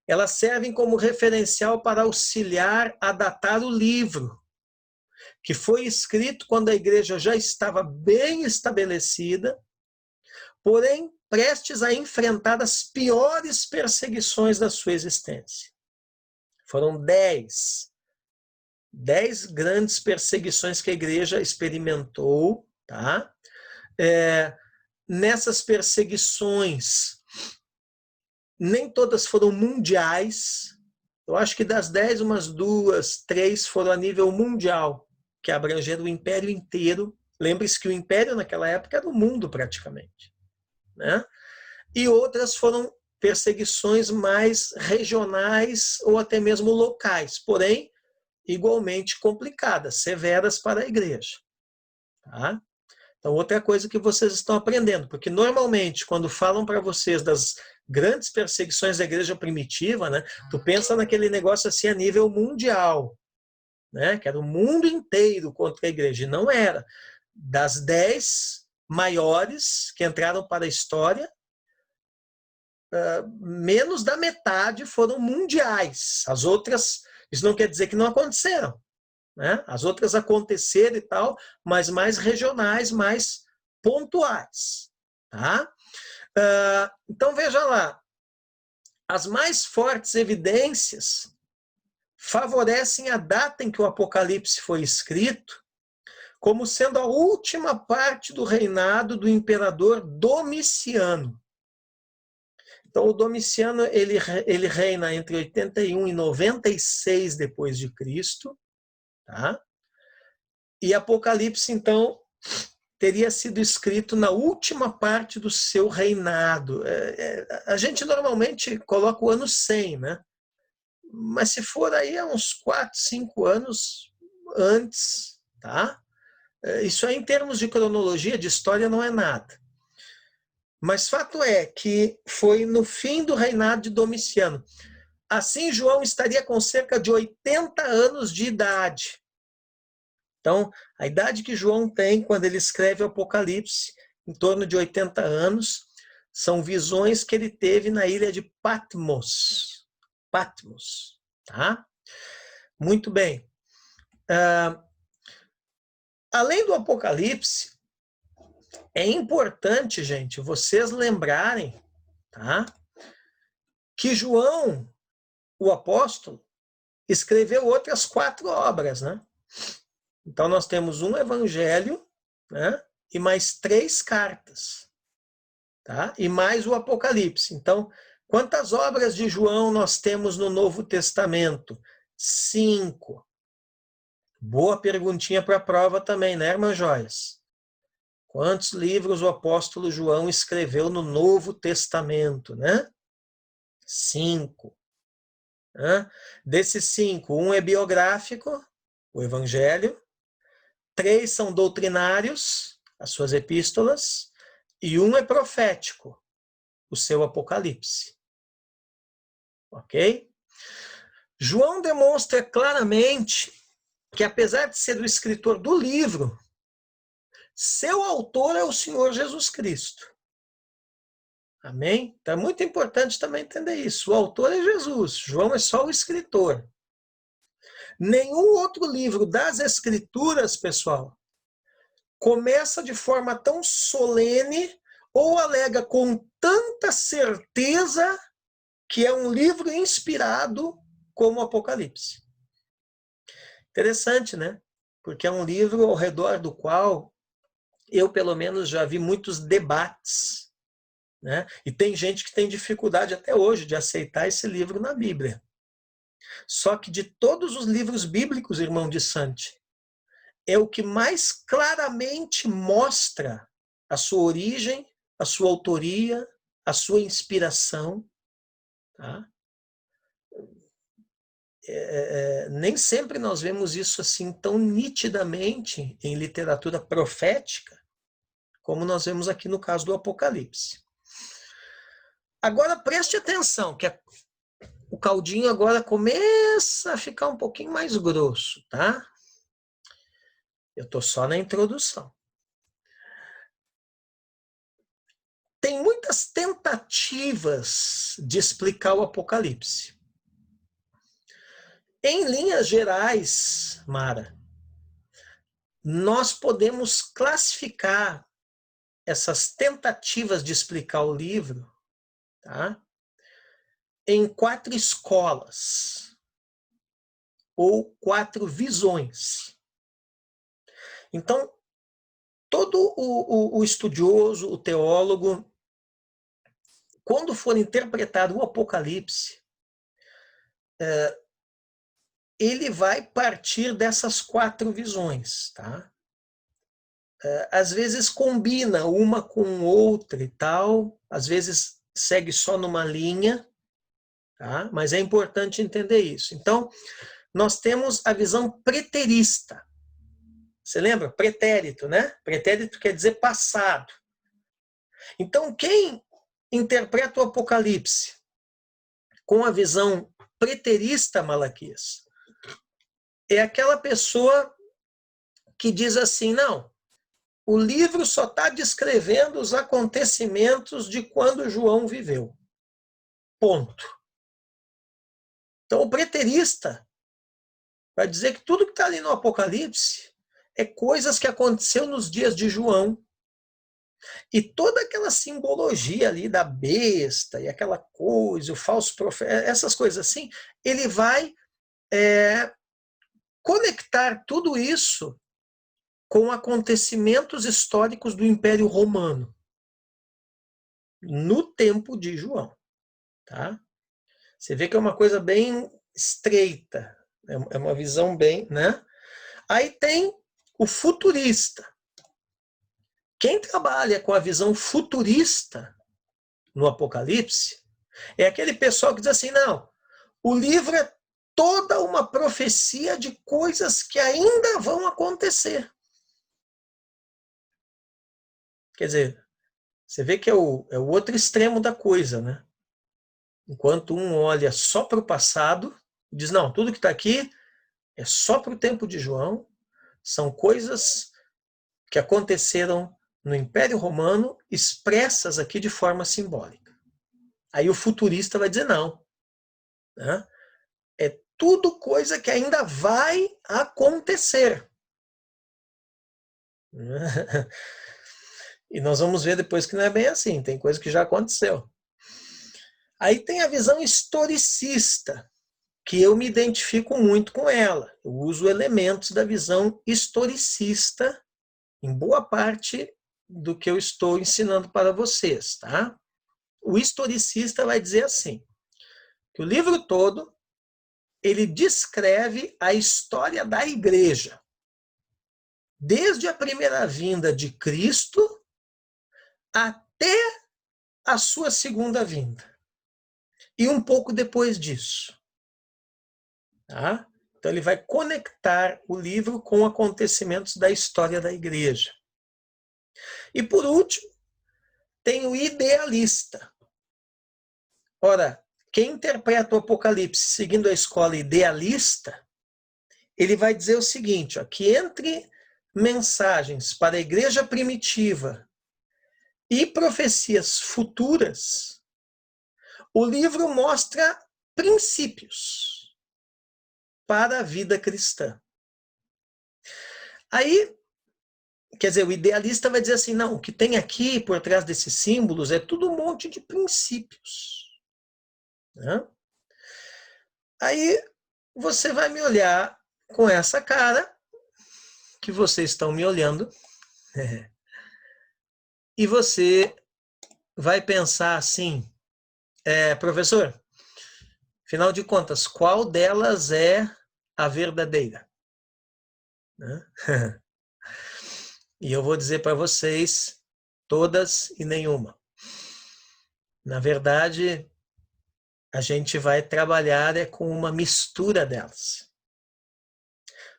elas servem como referencial para auxiliar a datar o livro, que foi escrito quando a igreja já estava bem estabelecida, porém prestes a enfrentar as piores perseguições da sua existência. Foram 10 grandes perseguições que a igreja experimentou, tá? Nessas perseguições, nem todas foram mundiais. Eu acho que das 10, umas 2, 3 foram a nível mundial, que abrangeram o império inteiro. Lembre-se que o império naquela época era o mundo praticamente, né? E outras foram perseguições mais regionais ou até mesmo locais, porém igualmente complicadas, severas para a igreja. Tá? Então, outra coisa que vocês estão aprendendo, porque normalmente quando falam para vocês das grandes perseguições da igreja primitiva, né, tu pensa naquele negócio assim a nível mundial, né, que era o mundo inteiro contra a igreja, e não era. Das 10 maiores que entraram para a história, menos da metade foram mundiais. As outras, isso não quer dizer que não aconteceram, né? As outras aconteceram e tal, mas mais regionais, mais pontuais. Tá? Então, veja lá, as mais fortes evidências favorecem a data em que o Apocalipse foi escrito como sendo a última parte do reinado do imperador Domiciano. Então, o Domiciano ele reina entre 81 e 96 depois de Cristo, tá? E Apocalipse, então, teria sido escrito na última parte do seu reinado. A gente normalmente coloca o ano 100, né? Mas se for aí há uns 4, 5 anos antes, tá? Isso aí, em termos de cronologia, de história, não é nada. Mas fato é que foi no fim do reinado de Domiciano. Assim, João estaria com cerca de 80 anos de idade. Então, a idade que João tem quando ele escreve o Apocalipse, em torno de 80 anos, são visões que ele teve na ilha de Patmos. Patmos, tá? Muito bem. Além do Apocalipse, é importante, gente, vocês lembrarem, tá? Que João, o apóstolo, escreveu outras 4 obras, né? Então, nós temos um evangelho, né? E mais 3 cartas, tá? E mais o Apocalipse. Então, quantas obras de João nós temos no Novo Testamento? 5. Boa perguntinha para a prova também, né, irmã Joias? Quantos livros o apóstolo João escreveu no Novo Testamento, né? 5. Né? Desses 5, um é biográfico, o Evangelho. 3 são doutrinários, as suas epístolas. E um é profético, o seu Apocalipse. Ok? João demonstra claramente que, apesar de ser o escritor do livro, seu autor é o Senhor Jesus Cristo. Amém? Então é muito importante também entender isso. O autor é Jesus, João é só o escritor. Nenhum outro livro das Escrituras, pessoal, começa de forma tão solene ou alega com tanta certeza que é um livro inspirado como o Apocalipse. Interessante, né? Porque é um livro ao redor do qual eu, pelo menos, já vi muitos debates, né? E tem gente que tem dificuldade até hoje de aceitar esse livro na Bíblia. Só que de todos os livros bíblicos, irmão de Sante, é o que mais claramente mostra a sua origem, a sua autoria, a sua inspiração. Tá? Nem sempre nós vemos isso assim tão nitidamente em literatura profética, como nós vemos aqui no caso do Apocalipse. Agora preste atenção, que o caldinho agora começa a ficar um pouquinho mais grosso, tá? Eu estou só na introdução. Tem muitas tentativas de explicar o Apocalipse. Em linhas gerais, Mara, nós podemos classificar essas tentativas de explicar o livro, tá, em 4 escolas ou 4 visões. Então, todo o estudioso, o teólogo, quando for interpretar o Apocalipse, ele vai partir dessas 4 visões, tá? Às vezes combina uma com outra e tal, às vezes segue só numa linha, tá? Mas é importante entender isso. Então, nós temos a visão preterista. Você lembra? Pretérito, né? Pretérito quer dizer passado. Então, quem interpreta o Apocalipse com a visão preterista, Malaquias, é aquela pessoa que diz assim, não, o livro só está descrevendo os acontecimentos de quando João viveu. Ponto. Então, o preterista vai dizer que tudo que está ali no Apocalipse é coisas que aconteceu nos dias de João. E toda aquela simbologia ali da besta e aquela coisa, o falso profeta, essas coisas assim, ele vai conectar tudo isso com acontecimentos históricos do Império Romano, no tempo de João. Tá? Você vê que é uma coisa bem estreita, é uma visão bem, né? Aí tem o futurista. Quem trabalha com a visão futurista no Apocalipse é aquele pessoal que diz assim, não, o livro é toda uma profecia de coisas que ainda vão acontecer. Quer dizer, você vê que é o outro extremo da coisa, né? Enquanto um olha só para o passado, diz, não, tudo que está aqui é só para o tempo de João, são coisas que aconteceram no Império Romano, expressas aqui de forma simbólica. Aí o futurista vai dizer não. Né? É tudo coisa que ainda vai acontecer. E nós vamos ver depois que não é bem assim, tem coisa que já aconteceu. Aí tem a visão historicista, que eu me identifico muito com ela. Eu uso elementos da visão historicista em boa parte do que eu estou ensinando para vocês, tá? O historicista vai dizer assim, que o livro todo, ele descreve a história da igreja. desde a primeira vinda de Cristo até a sua segunda vinda. E um pouco depois disso. Tá? Então ele vai conectar o livro com acontecimentos da história da igreja. E por último, tem o idealista. Ora, quem interpreta o Apocalipse seguindo a escola idealista, ele vai dizer o seguinte, ó, que entre mensagens para a igreja primitiva e profecias futuras, o livro mostra princípios para a vida cristã. Aí, quer dizer, o idealista vai dizer assim, não, o que tem aqui por trás desses símbolos é tudo um monte de princípios. Né? Aí você vai me olhar com essa cara que vocês estão me olhando e você vai pensar assim, professor, afinal de contas, qual delas é a verdadeira? Né? E eu vou dizer para vocês, todas e nenhuma. Na verdade, a gente vai trabalhar com uma mistura delas.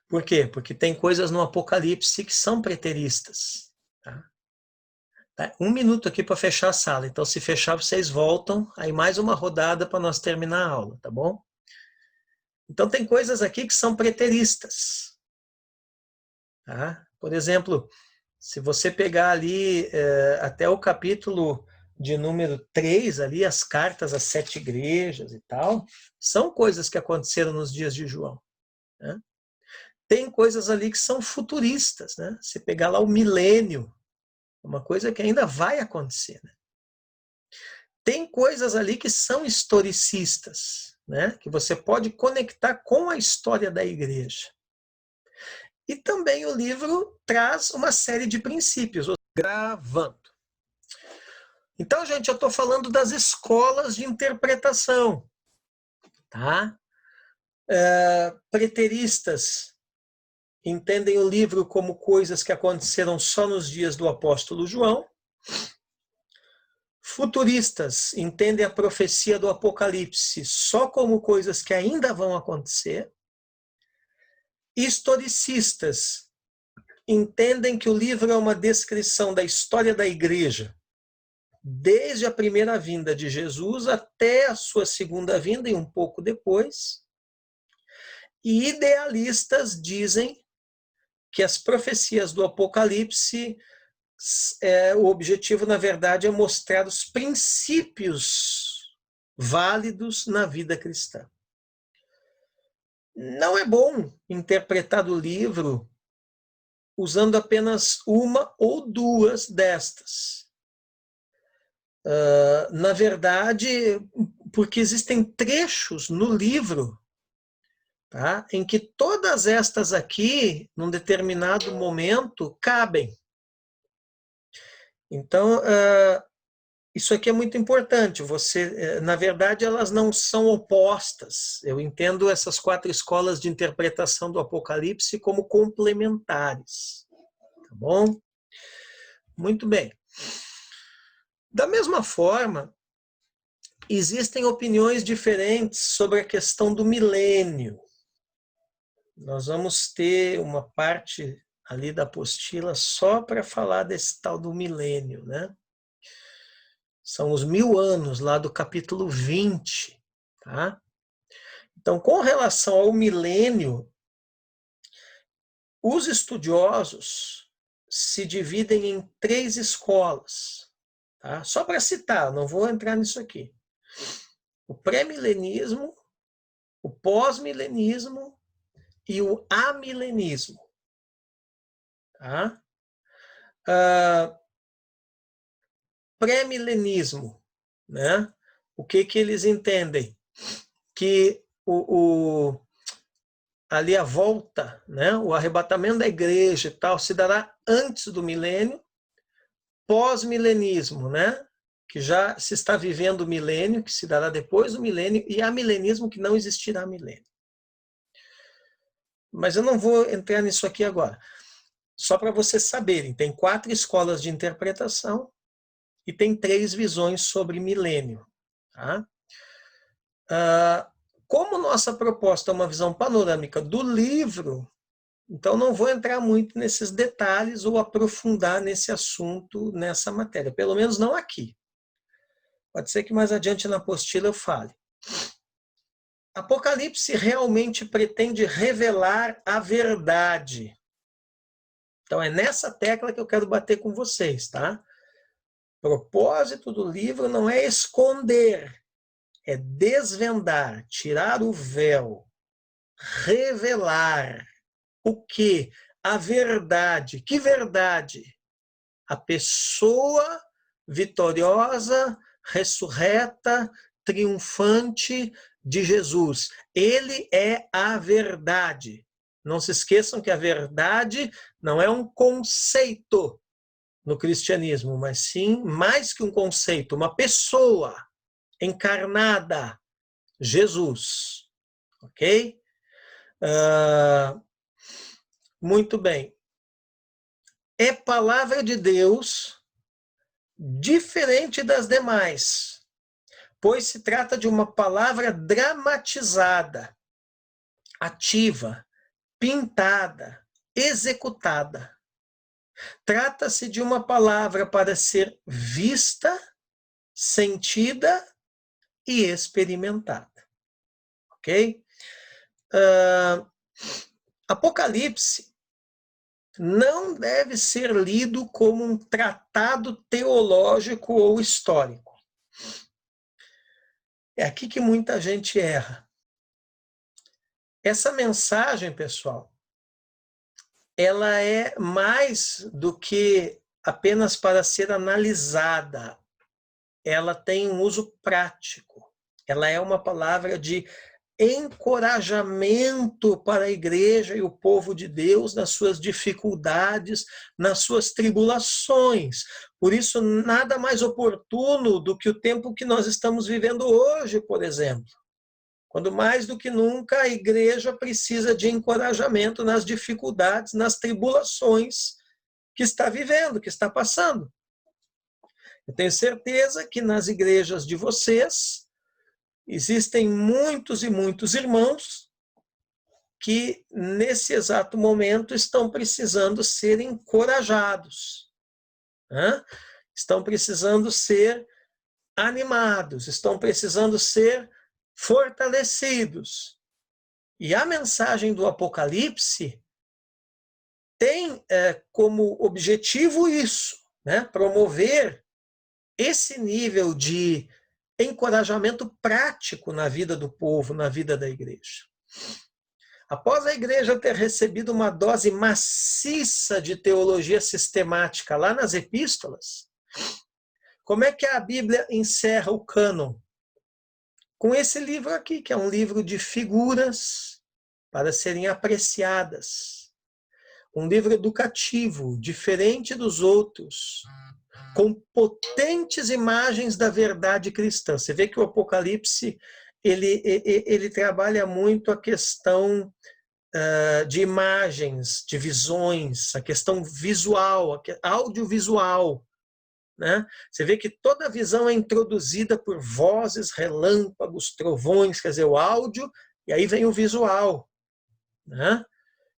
Por quê? Porque tem coisas no Apocalipse que são preteristas. Tá? Um minuto aqui para fechar a sala. Então, se fechar, vocês voltam. Aí mais uma rodada para nós terminar a aula, tá bom? Então, tem coisas aqui que são preteristas. Tá? Por exemplo, se você pegar ali até o capítulo de número 3, ali, as cartas às 7 igrejas e tal, são coisas que aconteceram nos dias de João. Né? Tem coisas ali que são futuristas. Né? Se pegar lá o milênio, uma coisa que ainda vai acontecer. Né? Tem coisas ali que são historicistas, né? Que você pode conectar com a história da igreja. E também o livro traz uma série de princípios, gravando. Então, gente, eu estou falando das escolas de interpretação. Tá? Preteristas entendem o livro como coisas que aconteceram só nos dias do apóstolo João. Futuristas entendem a profecia do Apocalipse só como coisas que ainda vão acontecer. Historicistas entendem que o livro é uma descrição da história da igreja, desde a primeira vinda de Jesus até a sua segunda vinda e um pouco depois. E idealistas dizem que as profecias do Apocalipse, o objetivo, na verdade, é mostrar os princípios válidos na vida cristã. Não é bom interpretar o livro usando apenas uma ou duas destas. Na verdade, porque existem trechos no livro, tá, em que todas estas aqui, num determinado momento, cabem. Então, isso aqui é muito importante. Na verdade, elas não são opostas. Eu entendo essas 4 escolas de interpretação do Apocalipse como complementares. Tá bom? Muito bem. Da mesma forma, existem opiniões diferentes sobre a questão do milênio. Nós vamos ter uma parte ali da apostila só para falar desse tal do milênio, né? São os 1000 anos lá do capítulo 20, tá? Então, com relação ao milênio, os estudiosos se dividem em 3 escolas, tá? Só para citar, não vou entrar nisso aqui. O pré-milenismo, o pós-milenismo e o amilenismo. Tá? Pré-milenismo, né? O que eles entendem? Que ali a volta, né? O arrebatamento da igreja e tal, se dará antes do milênio. Pós-milenismo, né? Que já se está vivendo o milênio, que se dará depois do milênio, e amilenismo, que não existirá milênio. Mas eu não vou entrar nisso aqui agora. Só para vocês saberem, tem 4 escolas de interpretação e tem 3 visões sobre milênio. Tá? Como nossa proposta é uma visão panorâmica do livro, então não vou entrar muito nesses detalhes ou aprofundar nesse assunto, nessa matéria, pelo menos não aqui. Pode ser que mais adiante na apostila eu fale. Apocalipse realmente pretende revelar a verdade. Então é nessa tecla que eu quero bater com vocês, tá? O propósito do livro não é esconder, é desvendar, tirar o véu, revelar o que? A verdade. Que verdade? A pessoa vitoriosa, ressurreta, triunfante de Jesus. Ele é a verdade. Não se esqueçam que a verdade não é um conceito no cristianismo, mas sim, mais que um conceito, uma pessoa encarnada, Jesus. Ok? Muito bem. É palavra de Deus diferente das demais, pois se trata de uma palavra dramatizada, ativa, pintada, executada. Trata-se de uma palavra para ser vista, sentida e experimentada. Ok? Apocalipse não deve ser lido como um tratado teológico ou histórico. É aqui que muita gente erra. Essa mensagem, pessoal, ela é mais do que apenas para ser analisada. Ela tem um uso prático. Ela é uma palavra de encorajamento para a igreja e o povo de Deus nas suas dificuldades, nas suas tribulações. Por isso, nada mais oportuno do que o tempo que nós estamos vivendo hoje, por exemplo. Quando mais do que nunca a igreja precisa de encorajamento nas dificuldades, nas tribulações que está vivendo, que está passando. Eu tenho certeza que nas igrejas de vocês existem muitos e muitos irmãos que nesse exato momento estão precisando ser encorajados, né? Estão precisando ser animados, estão precisando ser fortalecidos. E a mensagem do Apocalipse tem como objetivo isso, né? Promover esse nível de encorajamento prático na vida do povo, na vida da igreja. Após a igreja ter recebido uma dose maciça de teologia sistemática lá nas epístolas, como é que a Bíblia encerra o cânon? Com esse livro aqui, que é um livro de figuras para serem apreciadas. Um livro educativo, diferente dos outros, com potentes imagens da verdade cristã. Você vê que o Apocalipse ele trabalha muito a questão de imagens, de visões, a questão visual, audiovisual. Né? Você vê que toda a visão é introduzida por vozes, relâmpagos, trovões, quer dizer, o áudio, e aí vem o visual. Né?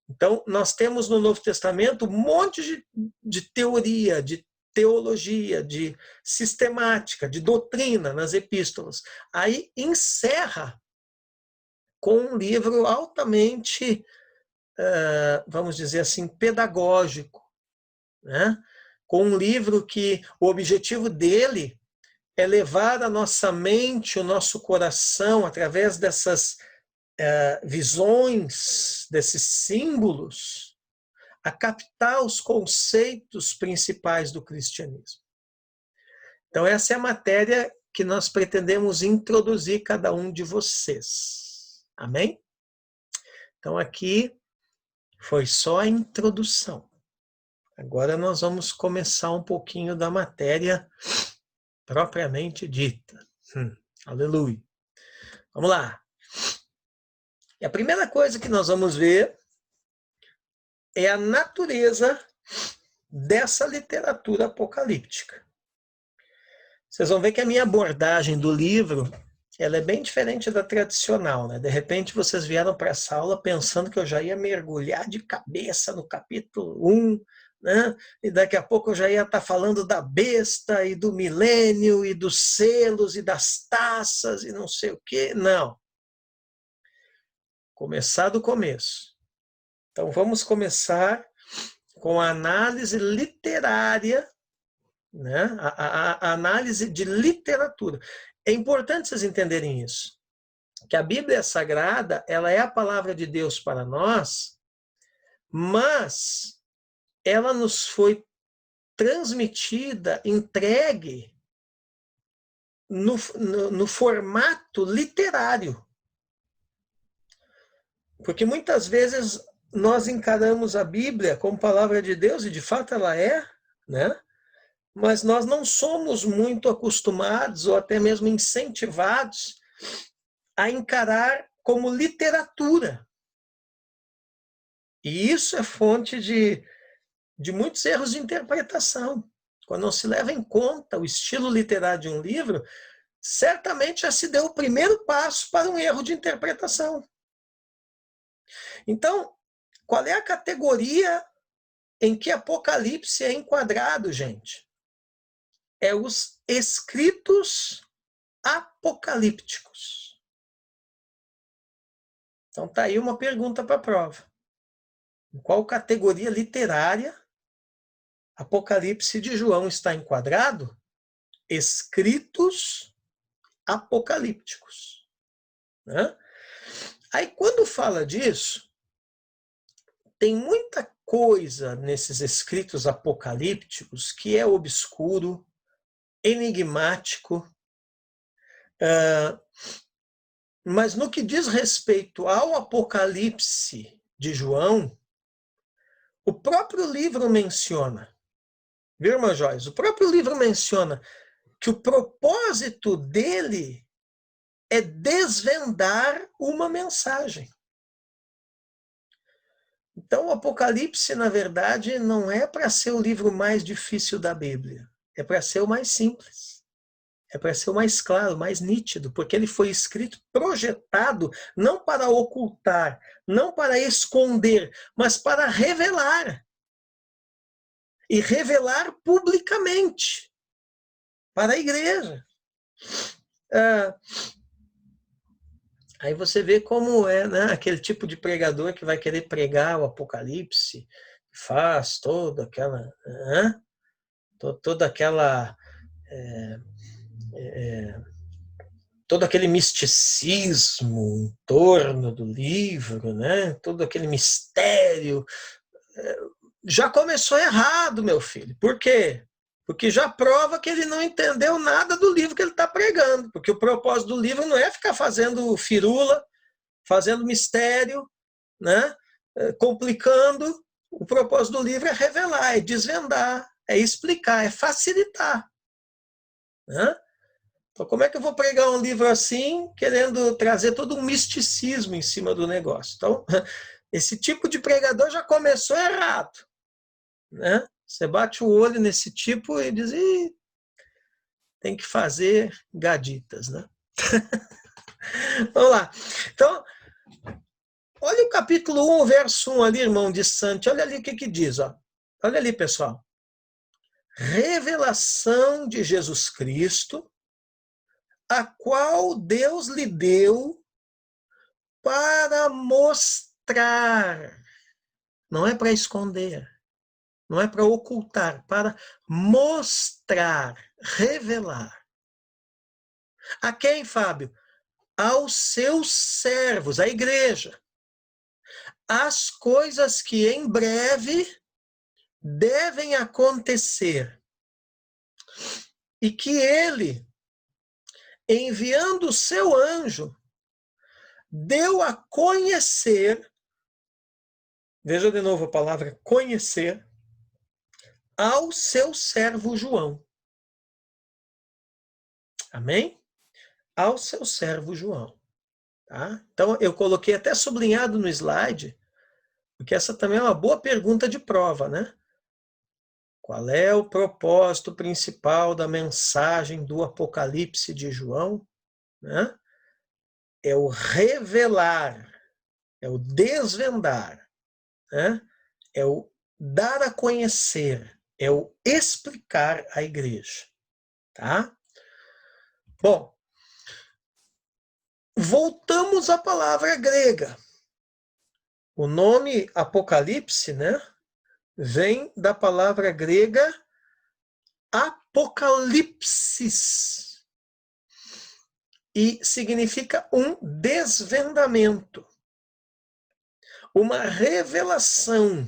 Então, nós temos no Novo Testamento um monte de teoria, de teologia, de sistemática, de doutrina nas epístolas. Aí encerra com um livro altamente, vamos dizer assim, pedagógico, né? Com um livro que o objetivo dele é levar a nossa mente, o nosso coração, através dessas visões, desses símbolos, a captar os conceitos principais do cristianismo. Então, essa é a matéria que nós pretendemos introduzir cada um de vocês. Amém? Então, aqui foi só a introdução. Agora nós vamos começar um pouquinho da matéria propriamente dita. Aleluia. Vamos lá. E a primeira coisa que nós vamos ver é a natureza dessa literatura apocalíptica. Vocês vão ver que a minha abordagem do livro, ela é bem diferente da tradicional, né? De repente vocês vieram para essa aula pensando que eu já ia mergulhar de cabeça no capítulo 1, né? E daqui a pouco eu já ia estar falando da besta e do milênio e dos selos e das taças e não sei o quê. Não. Começar do começo. Então vamos começar com a análise literária, né? A análise de literatura. É importante vocês entenderem isso, que a Bíblia Sagrada, ela é a palavra de Deus para nós, mas ela nos foi transmitida, entregue no formato literário. Porque muitas vezes nós encaramos a Bíblia como palavra de Deus, e de fato ela é, né? Mas nós não somos muito acostumados ou até mesmo incentivados a encarar como literatura. E isso é fonte de muitos erros de interpretação. Quando não se leva em conta o estilo literário de um livro, certamente já se deu o primeiro passo para um erro de interpretação. Então, qual é a categoria em que Apocalipse é enquadrado, gente? É os escritos apocalípticos. Então tá aí uma pergunta para a prova. Em qual categoria literária Apocalipse de João está enquadrado? Escritos apocalípticos. Né? Aí quando fala disso, tem muita coisa nesses escritos apocalípticos que é obscuro, enigmático, mas no que diz respeito ao Apocalipse de João, o próprio livro menciona, viu, irmã Joyce? O próprio livro menciona que o propósito dele é desvendar uma mensagem. Então, o Apocalipse, na verdade, não é para ser o livro mais difícil da Bíblia, é para ser o mais simples. É para ser o mais claro, mais nítido, porque ele foi escrito, projetado, não para ocultar, não para esconder, mas para revelar. E revelar publicamente para a igreja. Aí você vê como é, né, aquele tipo de pregador que vai querer pregar o Apocalipse, faz toda aquela... toda aquela... todo aquele misticismo em torno do livro, né? Todo aquele mistério. Já começou errado, meu filho. Por quê? Porque já prova que ele não entendeu nada do livro que ele está pregando. Porque o propósito do livro não é ficar fazendo firula, fazendo mistério, né? Complicando. O propósito do livro é revelar, é desvendar, é explicar, é facilitar. Né? Então, como é que eu vou pregar um livro assim, querendo trazer todo um misticismo em cima do negócio? Então, esse tipo de pregador já começou errado. Né? Você bate o olho nesse tipo e diz, tem que fazer gaditas. Né? Vamos lá. Então, olha o capítulo 1, verso 1 ali, irmão de Santi. Olha ali o que diz. Ó. Olha ali, pessoal. Revelação de Jesus Cristo, a qual Deus lhe deu para mostrar. Não é para esconder. Não é para ocultar, para mostrar, revelar. A quem, Fábio? Aos seus servos, a igreja. As coisas que em breve devem acontecer. E que ele, enviando o seu anjo, deu a conhecer, veja de novo a palavra conhecer, ao seu servo João. Amém? Ao seu servo João. Tá? Então, eu coloquei até sublinhado no slide, porque essa também é uma boa pergunta de prova, né? Qual é o propósito principal da mensagem do Apocalipse de João? Né? É o revelar, é o desvendar, né? É o dar a conhecer, é o explicar à igreja. Tá? Bom, voltamos à palavra grega. O nome Apocalipse, né, vem da palavra grega apocalipsis e significa um desvendamento, uma revelação,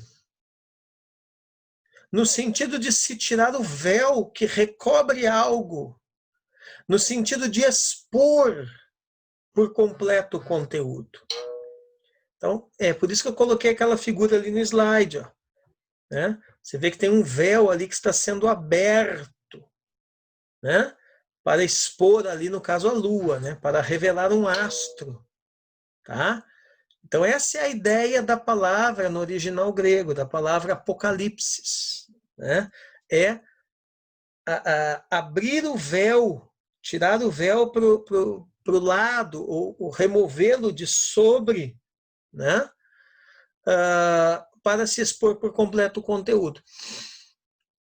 no sentido de se tirar o véu que recobre algo, no sentido de expor por completo o conteúdo. Então, é por isso que eu coloquei aquela figura ali no slide, ó, né? Você vê que tem um véu ali que está sendo aberto, né? Para expor ali, no caso, a lua, né? Para revelar um astro, tá? Então, essa é a ideia da palavra no original grego, da palavra apocalipsis, né? É abrir o véu, tirar o véu para o lado, ou removê-lo de sobre, né? Para se expor por completo o conteúdo.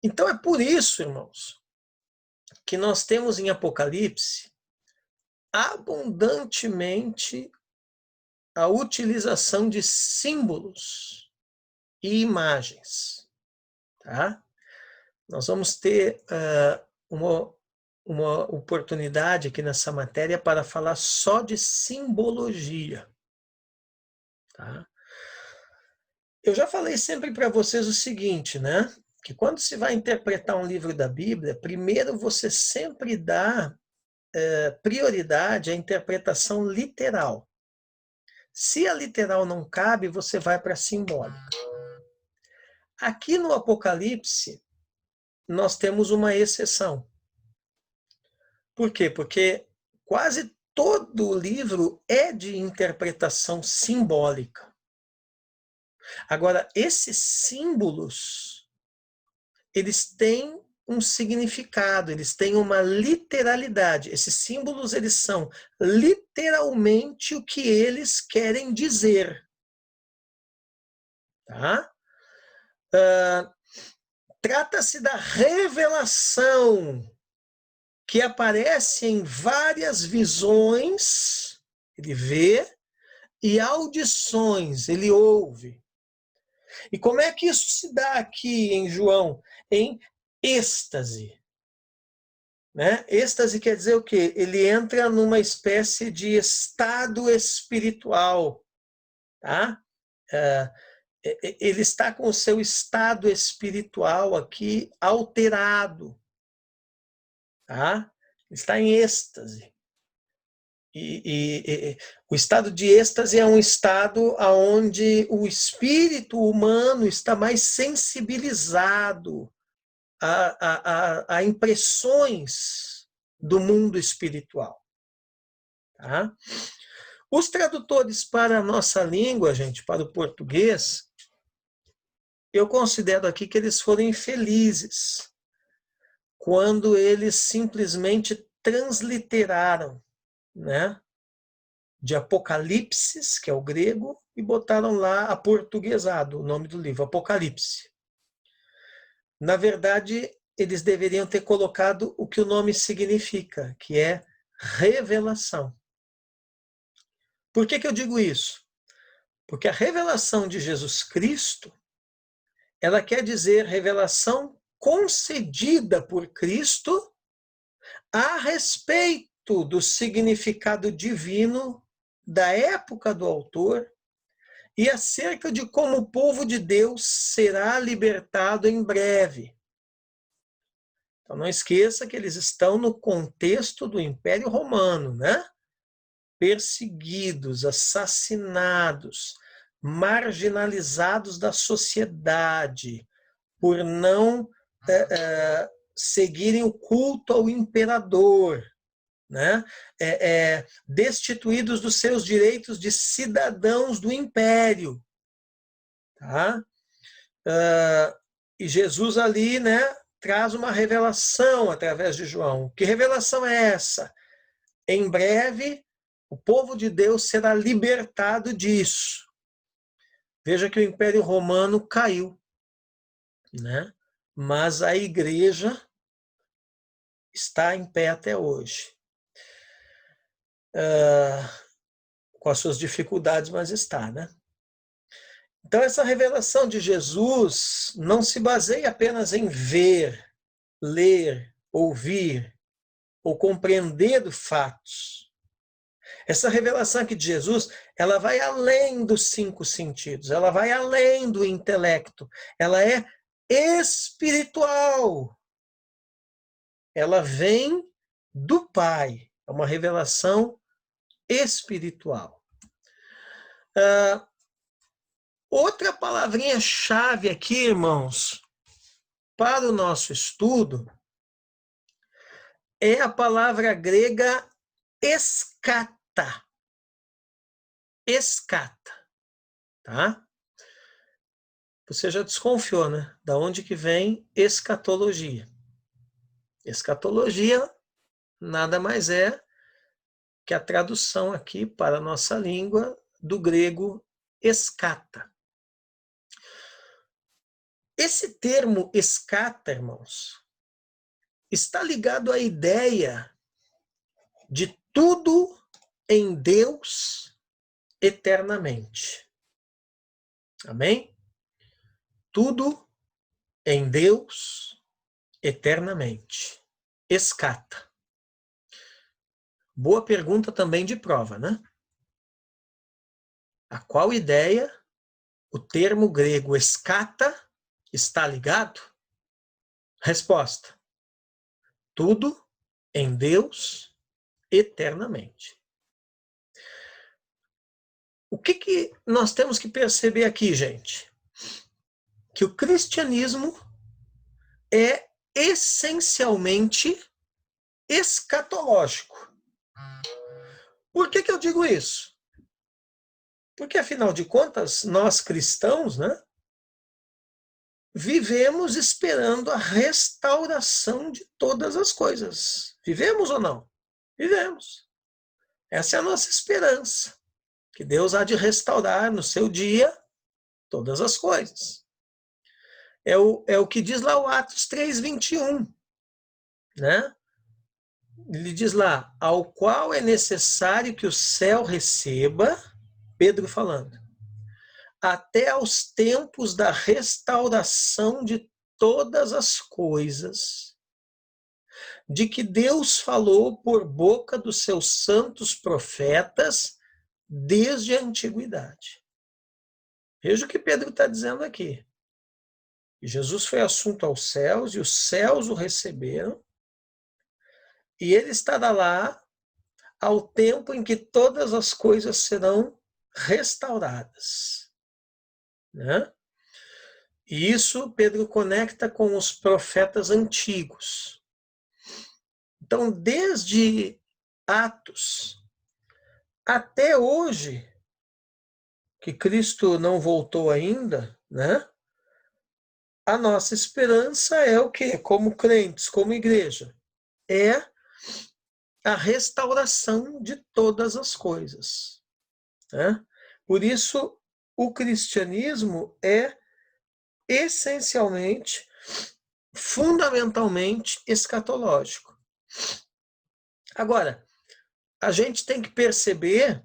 Então é por isso, irmãos, que nós temos em Apocalipse abundantemente a utilização de símbolos e imagens. Tá? Nós vamos ter uma oportunidade aqui nessa matéria para falar só de simbologia. Tá? Eu já falei sempre para vocês o seguinte, né? Que quando se vai interpretar um livro da Bíblia, primeiro você sempre dá prioridade à interpretação literal. Se a literal não cabe, você vai para a simbólica. Aqui no Apocalipse, nós temos uma exceção. Por quê? Porque quase todo o livro é de interpretação simbólica. Agora, esses símbolos, eles têm um significado, eles têm uma literalidade. Esses símbolos, eles são literalmente o que eles querem dizer. Tá? Trata-se da revelação que aparece em várias visões, ele vê, e audições, ele ouve. E como é que isso se dá aqui em João? Em êxtase. Né? Êxtase quer dizer o quê? Ele entra numa espécie de estado espiritual. Tá? Ele está com o seu estado espiritual aqui alterado. Tá? Está em êxtase. O estado de êxtase é um estado onde o espírito humano está mais sensibilizado a impressões do mundo espiritual. Tá? Os tradutores para a nossa língua, gente, para o português, eu considero aqui que eles foram infelizes quando eles simplesmente transliteraram, né, de Apocalipse, que é o grego, e botaram lá aportuguesado o nome do livro, Apocalipse. Na verdade, eles deveriam ter colocado o que o nome significa, que é revelação. Por que eu digo isso? Porque a revelação de Jesus Cristo, ela quer dizer revelação concedida por Cristo a respeito do significado divino da época do autor e acerca de como o povo de Deus será libertado em breve. Então não esqueça que eles estão no contexto do Império Romano, né? Perseguidos, assassinados, marginalizados da sociedade por não seguirem o culto ao imperador, né? Destituídos dos seus direitos de cidadãos do império. Tá? E Jesus ali, né, traz uma revelação através de João. Que revelação é essa? Em breve, o povo de Deus será libertado disso. Veja que o Império Romano caiu, né? Mas a igreja está em pé até hoje. Com as suas dificuldades, mas está, né? Então, essa revelação de Jesus não se baseia apenas em ver, ler, ouvir ou compreender fatos. Essa revelação aqui de Jesus, ela vai além dos 5 sentidos, ela vai além do intelecto, ela é espiritual. Ela vem do Pai, é uma revelação espiritual. Outra palavrinha-chave aqui, irmãos, para o nosso estudo, é a palavra grega escata. Escata, tá? Você já desconfiou, né? Da onde que vem escatologia? Escatologia nada mais é que a tradução aqui para a nossa língua do grego escata. Esse termo escata, irmãos, está ligado à ideia de tudo em Deus eternamente. Amém? Tudo em Deus eternamente. Escata. Boa pergunta também de prova, né? A qual ideia o termo grego escata está ligado? Resposta: tudo em Deus eternamente. O que nós temos que perceber aqui, gente? Que o cristianismo é essencialmente escatológico. Por que eu digo isso? Porque, afinal de contas, nós cristãos, né, vivemos esperando a restauração de todas as coisas. Vivemos ou não? Vivemos. Essa é a nossa esperança, que Deus há de restaurar no seu dia todas as coisas. É o que diz lá o Atos 3:21, né? Ele diz lá, ao qual é necessário que o céu receba, Pedro falando, até aos tempos da restauração de todas as coisas, de que Deus falou por boca dos seus santos profetas desde a antiguidade. Veja o que Pedro está dizendo aqui. Jesus foi assunto aos céus e os céus o receberam, e ele estará lá ao tempo em que todas as coisas serão restauradas. Né? E isso Pedro conecta com os profetas antigos. Então, desde Atos até hoje, que Cristo não voltou ainda, né? A nossa esperança é o quê? Como crentes, como igreja, é a restauração de todas as coisas. Né? Por isso, o cristianismo é essencialmente, fundamentalmente escatológico. Agora, a gente tem que perceber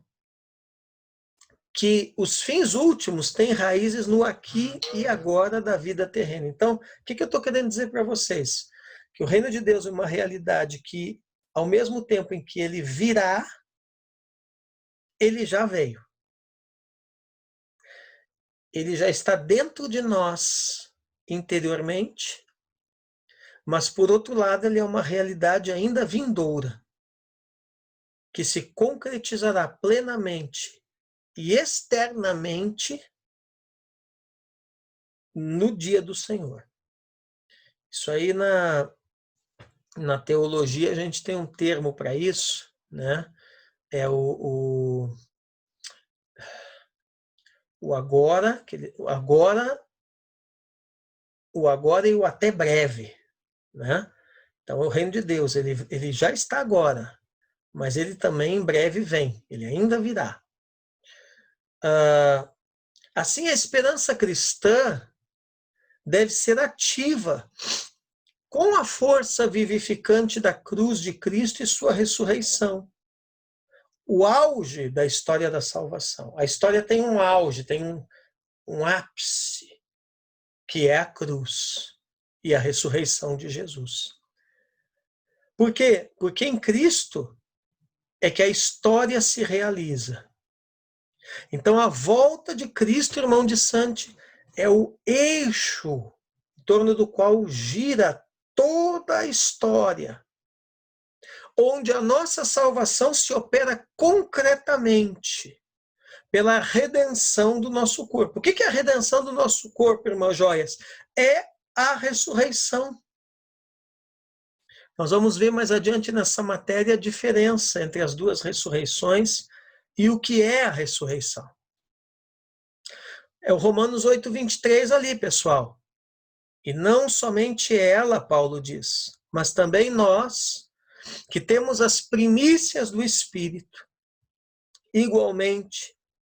que os fins últimos têm raízes no aqui e agora da vida terrena. Então, o que eu estou querendo dizer para vocês? Que o reino de Deus é uma realidade que, ao mesmo tempo em que ele virá, ele já veio. Ele já está dentro de nós interiormente, mas, por outro lado, ele é uma realidade ainda vindoura, que se concretizará plenamente e externamente no dia do Senhor. Isso aí na teologia a gente tem um termo para isso, né? É o agora, agora o agora e o até breve, né? Então, o reino de Deus, ele já está agora, mas ele também em breve vem, ele ainda virá. Assim, a esperança cristã deve ser ativa, com a força vivificante da cruz de Cristo e sua ressurreição. O auge da história da salvação. A história tem um auge, tem um ápice, que é a cruz e a ressurreição de Jesus. Por quê? Porque em Cristo é que a história se realiza. Então, a volta de Cristo, irmão de Sante, é o eixo em torno do qual gira toda a história, onde a nossa salvação se opera concretamente pela redenção do nosso corpo. O que é a redenção do nosso corpo, irmãos joias? É a ressurreição. Nós vamos ver mais adiante nessa matéria a diferença entre as duas ressurreições e o que é a ressurreição. É o Romanos 8:23 ali, pessoal. E não somente ela, Paulo diz, mas também nós, que temos as primícias do Espírito, igualmente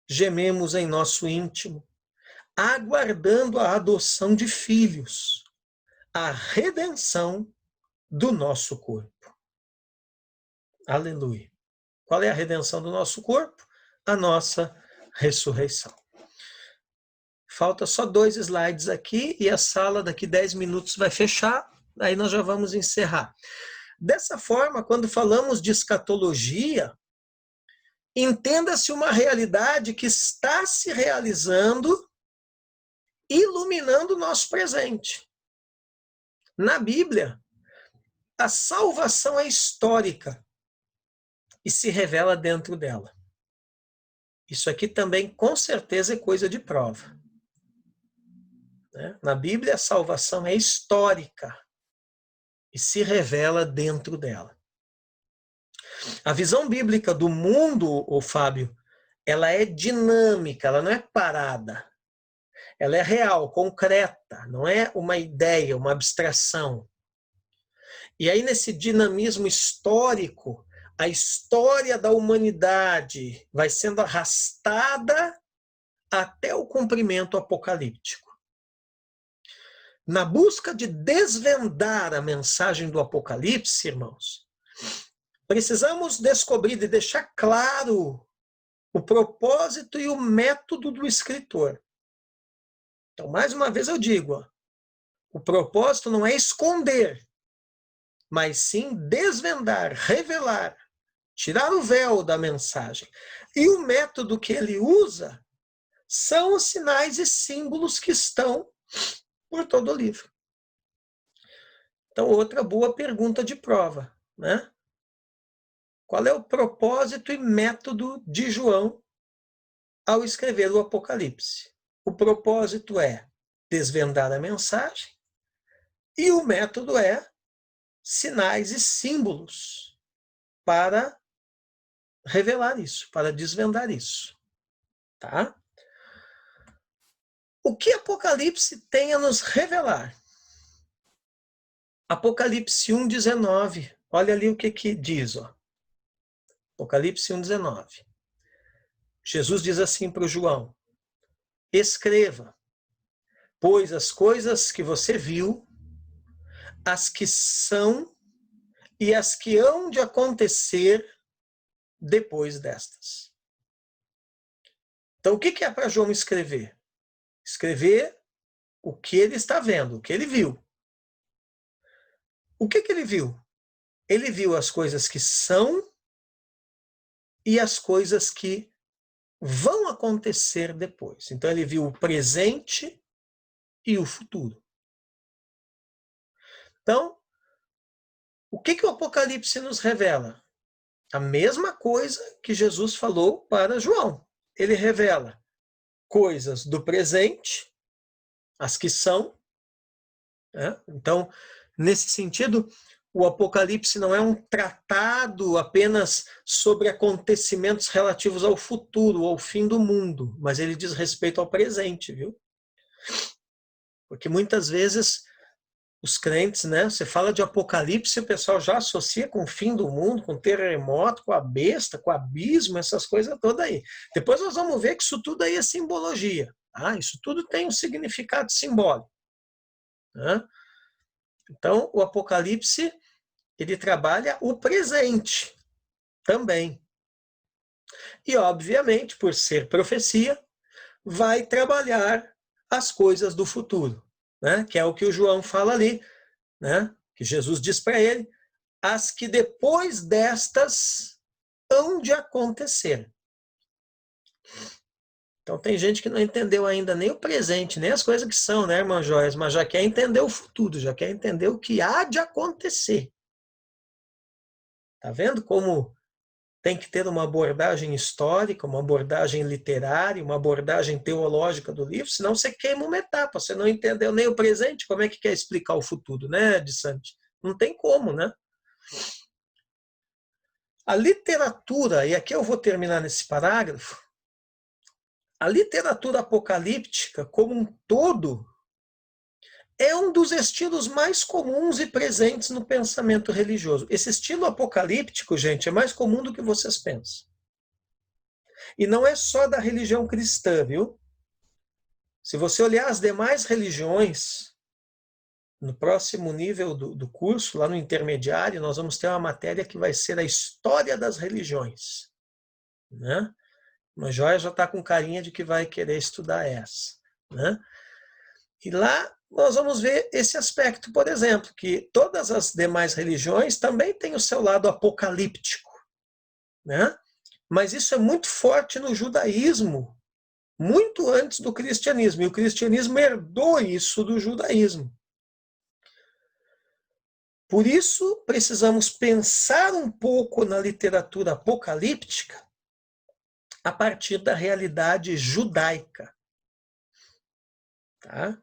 gememos em nosso íntimo, aguardando a adoção de filhos, a redenção do nosso corpo. Aleluia. Qual é a redenção do nosso corpo? A nossa ressurreição. Falta só 2 slides aqui e a sala daqui 10 minutos vai fechar, aí nós já vamos encerrar. Dessa forma, quando falamos de escatologia, entenda-se uma realidade que está se realizando, iluminando o nosso presente. Na Bíblia, a salvação é histórica e se revela dentro dela. Isso aqui também, com certeza, é coisa de prova. Na Bíblia, a salvação é histórica e se revela dentro dela. A visão bíblica do mundo, ô Fábio, ela é dinâmica, ela não é parada. Ela é real, concreta, não é uma ideia, uma abstração. E aí, nesse dinamismo histórico, a história da humanidade vai sendo arrastada até o cumprimento apocalíptico. Na busca de desvendar a mensagem do Apocalipse, irmãos, precisamos descobrir e deixar claro o propósito e o método do escritor. Então, mais uma vez eu digo, o propósito não é esconder, mas sim desvendar, revelar, tirar o véu da mensagem. E o método que ele usa são os sinais e símbolos que estão por todo o livro. Então, outra boa pergunta de prova, né? Qual é o propósito e método de João ao escrever o Apocalipse? O propósito é desvendar a mensagem e o método é sinais e símbolos para revelar isso, para desvendar isso. Tá? O que Apocalipse tem a nos revelar? Apocalipse 1:19. Olha ali o que diz. Ó. Apocalipse 1:19. Jesus diz assim para o João: escreva, pois as coisas que você viu, as que são e as que hão de acontecer depois destas. Então, o que é para João escrever? Escrever o que ele está vendo, o que ele viu. O que ele viu? Ele viu as coisas que são e as coisas que vão acontecer depois. Então, ele viu o presente e o futuro. Então, o que o Apocalipse nos revela? A mesma coisa que Jesus falou para João. Ele revela coisas do presente, as que são. Né? Então, nesse sentido, o Apocalipse não é um tratado apenas sobre acontecimentos relativos ao futuro, ao fim do mundo, mas ele diz respeito ao presente, viu? Porque muitas vezes os crentes, né? Você fala de Apocalipse, o pessoal já associa com o fim do mundo, com o terremoto, com a besta, com o abismo, essas coisas todas aí. Depois nós vamos ver que isso tudo aí é simbologia. Tá? Isso tudo tem um significado simbólico. Né? Então, o Apocalipse, ele trabalha o presente também. E, obviamente, por ser profecia, vai trabalhar as coisas do futuro, né? Que é o que o João fala ali, né? Que Jesus diz para ele, as que depois destas hão de acontecer. Então tem gente que não entendeu ainda nem o presente, nem as coisas que são, né, irmã Joias, mas já quer entender o futuro, já quer entender o que há de acontecer. Tá vendo como tem que ter uma abordagem histórica, uma abordagem literária, uma abordagem teológica do livro, senão você queima uma etapa, você não entendeu nem o presente, como é que quer explicar o futuro, né, de Santi? Não tem como, né? A literatura, e aqui eu vou terminar nesse parágrafo, a literatura apocalíptica, como um todo, é um dos estilos mais comuns e presentes no pensamento religioso. Esse estilo apocalíptico, gente, é mais comum do que vocês pensam. E não é só da religião cristã, viu? Se você olhar as demais religiões, no próximo nível do curso, lá no intermediário, nós vamos ter uma matéria que vai ser a história das religiões. Né? Mas Joia já está com carinha de que vai querer estudar essa. Né? E lá nós vamos ver esse aspecto, por exemplo, que todas as demais religiões também têm o seu lado apocalíptico. Né? Mas isso é muito forte no judaísmo, muito antes do cristianismo. E o cristianismo herdou isso do judaísmo. Por isso, precisamos pensar um pouco na literatura apocalíptica a partir da realidade judaica. Tá?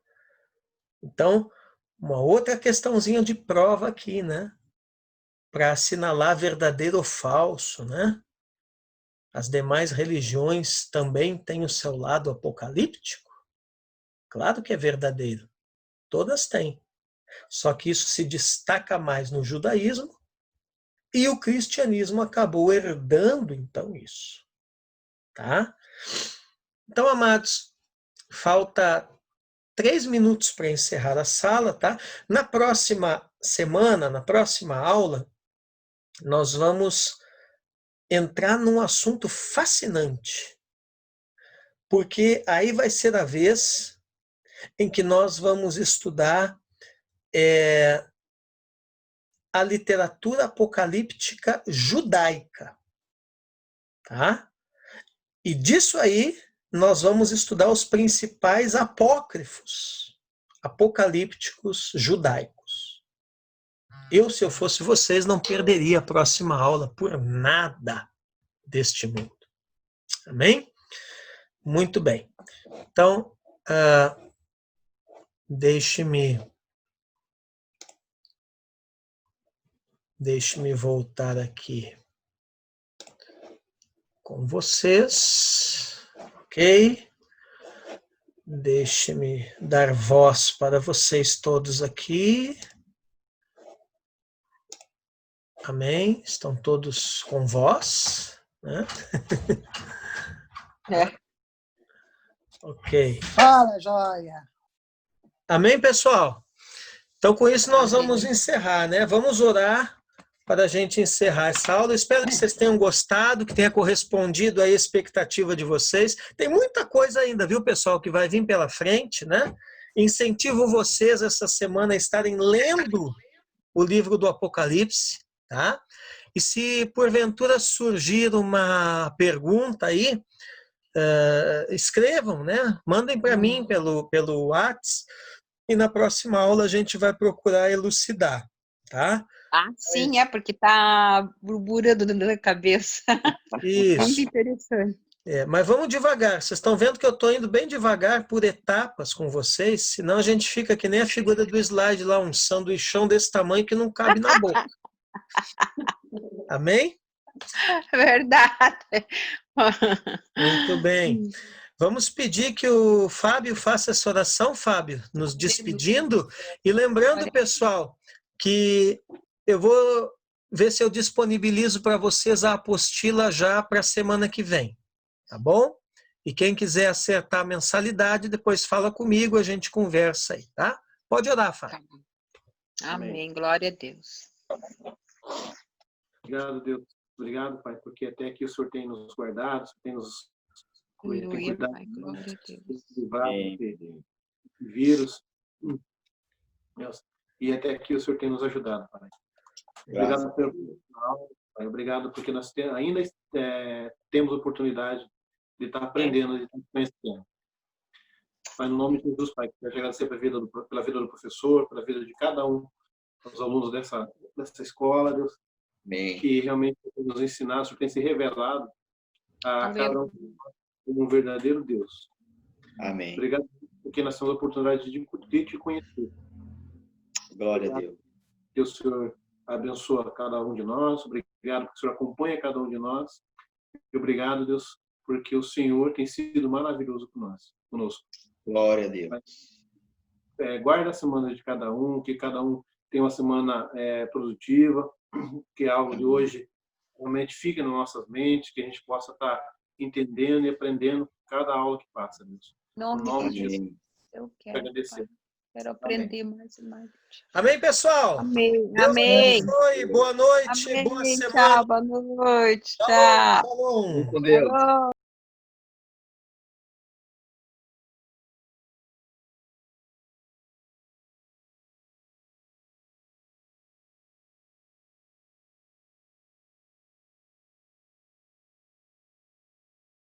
Então, uma outra questãozinha de prova aqui, né? Para assinalar verdadeiro ou falso, né? As demais religiões também têm o seu lado apocalíptico? Claro que é verdadeiro. Todas têm. Só que isso se destaca mais no judaísmo e o cristianismo acabou herdando, então, isso. Tá? Então, amados, falta 3 minutos para encerrar a sala, tá? Na próxima semana, na próxima aula, nós vamos entrar num assunto fascinante, porque aí vai ser a vez em que nós vamos estudar a literatura apocalíptica judaica, tá? E disso aí nós vamos estudar os principais apócrifos apocalípticos judaicos. Eu, se eu fosse vocês, não perderia a próxima aula por nada deste mundo. Amém? Muito bem. Então, deixe-me voltar aqui com vocês. Ok? Deixe-me dar voz para vocês todos aqui. Amém? Estão todos com voz? Né? É. Ok. Fala, Joia. Amém, pessoal? Então, com isso, nós vamos encerrar, né? Vamos orar para a gente encerrar essa aula. Espero que vocês tenham gostado, que tenha correspondido à expectativa de vocês. Tem muita coisa ainda, viu, pessoal, que vai vir pela frente, né? Incentivo vocês essa semana a estarem lendo o livro do Apocalipse, tá? E se porventura surgir uma pergunta aí, escrevam, né? Mandem para mim pelo WhatsApp e na próxima aula a gente vai procurar elucidar, tá? Ah, sim, porque tá burburando na cabeça. Isso. Muito interessante. Mas vamos devagar. Vocês estão vendo que eu estou indo bem devagar por etapas com vocês, senão a gente fica que nem a figura do slide lá, um sanduichão desse tamanho que não cabe na boca. Amém? Verdade. Muito bem. Vamos pedir que o Fábio faça essa oração, Fábio, nos despedindo. E lembrando, pessoal, que eu vou ver se eu disponibilizo para vocês a apostila já para a semana que vem, tá bom? E quem quiser acertar a mensalidade, depois fala comigo, a gente conversa aí, tá? Pode orar, Fábio. Amém. Glória a Deus. Obrigado, Deus. Obrigado, Pai, porque até aqui o Senhor tem nos guardado, o Senhor tem nos Aleluia, cuidado, Pai. Glória a Deus. livrado de vírus. Deus. E até aqui o Senhor tem nos ajudado, Pai. Obrigado pelo canal, Pai. Obrigado porque nós ainda temos oportunidade de estar aprendendo, de estar conhecendo. Pai, no nome de Jesus, Pai, quero agradecer pela vida do professor, pela vida de cada um dos alunos dessa escola, Deus. Amém. Que realmente nos ensinar, o Senhor tem se revelado a cada um como um verdadeiro Deus. Amém. Obrigado porque nós temos a oportunidade de te conhecer. Glória a Deus. Que o Senhor abençoe cada um de nós. Obrigado porque o Senhor acompanha cada um de nós. E obrigado, Deus, porque o Senhor tem sido maravilhoso conosco. Glória a Deus. Guarda a semana de cada um, que cada um tenha uma semana produtiva, que algo de hoje realmente fique nas nossas mentes, que a gente possa estar entendendo e aprendendo cada aula que passa, Deus. No nome de Jesus. Eu quero, Agradecer. Pai. Quero aprender mais e mais. Amém, pessoal? Amém. Deus Amém. abençoe. Boa noite, Amém. boa semana. Tchau, boa noite. Shalom, Tchau. shalom. Com Deus. Falou.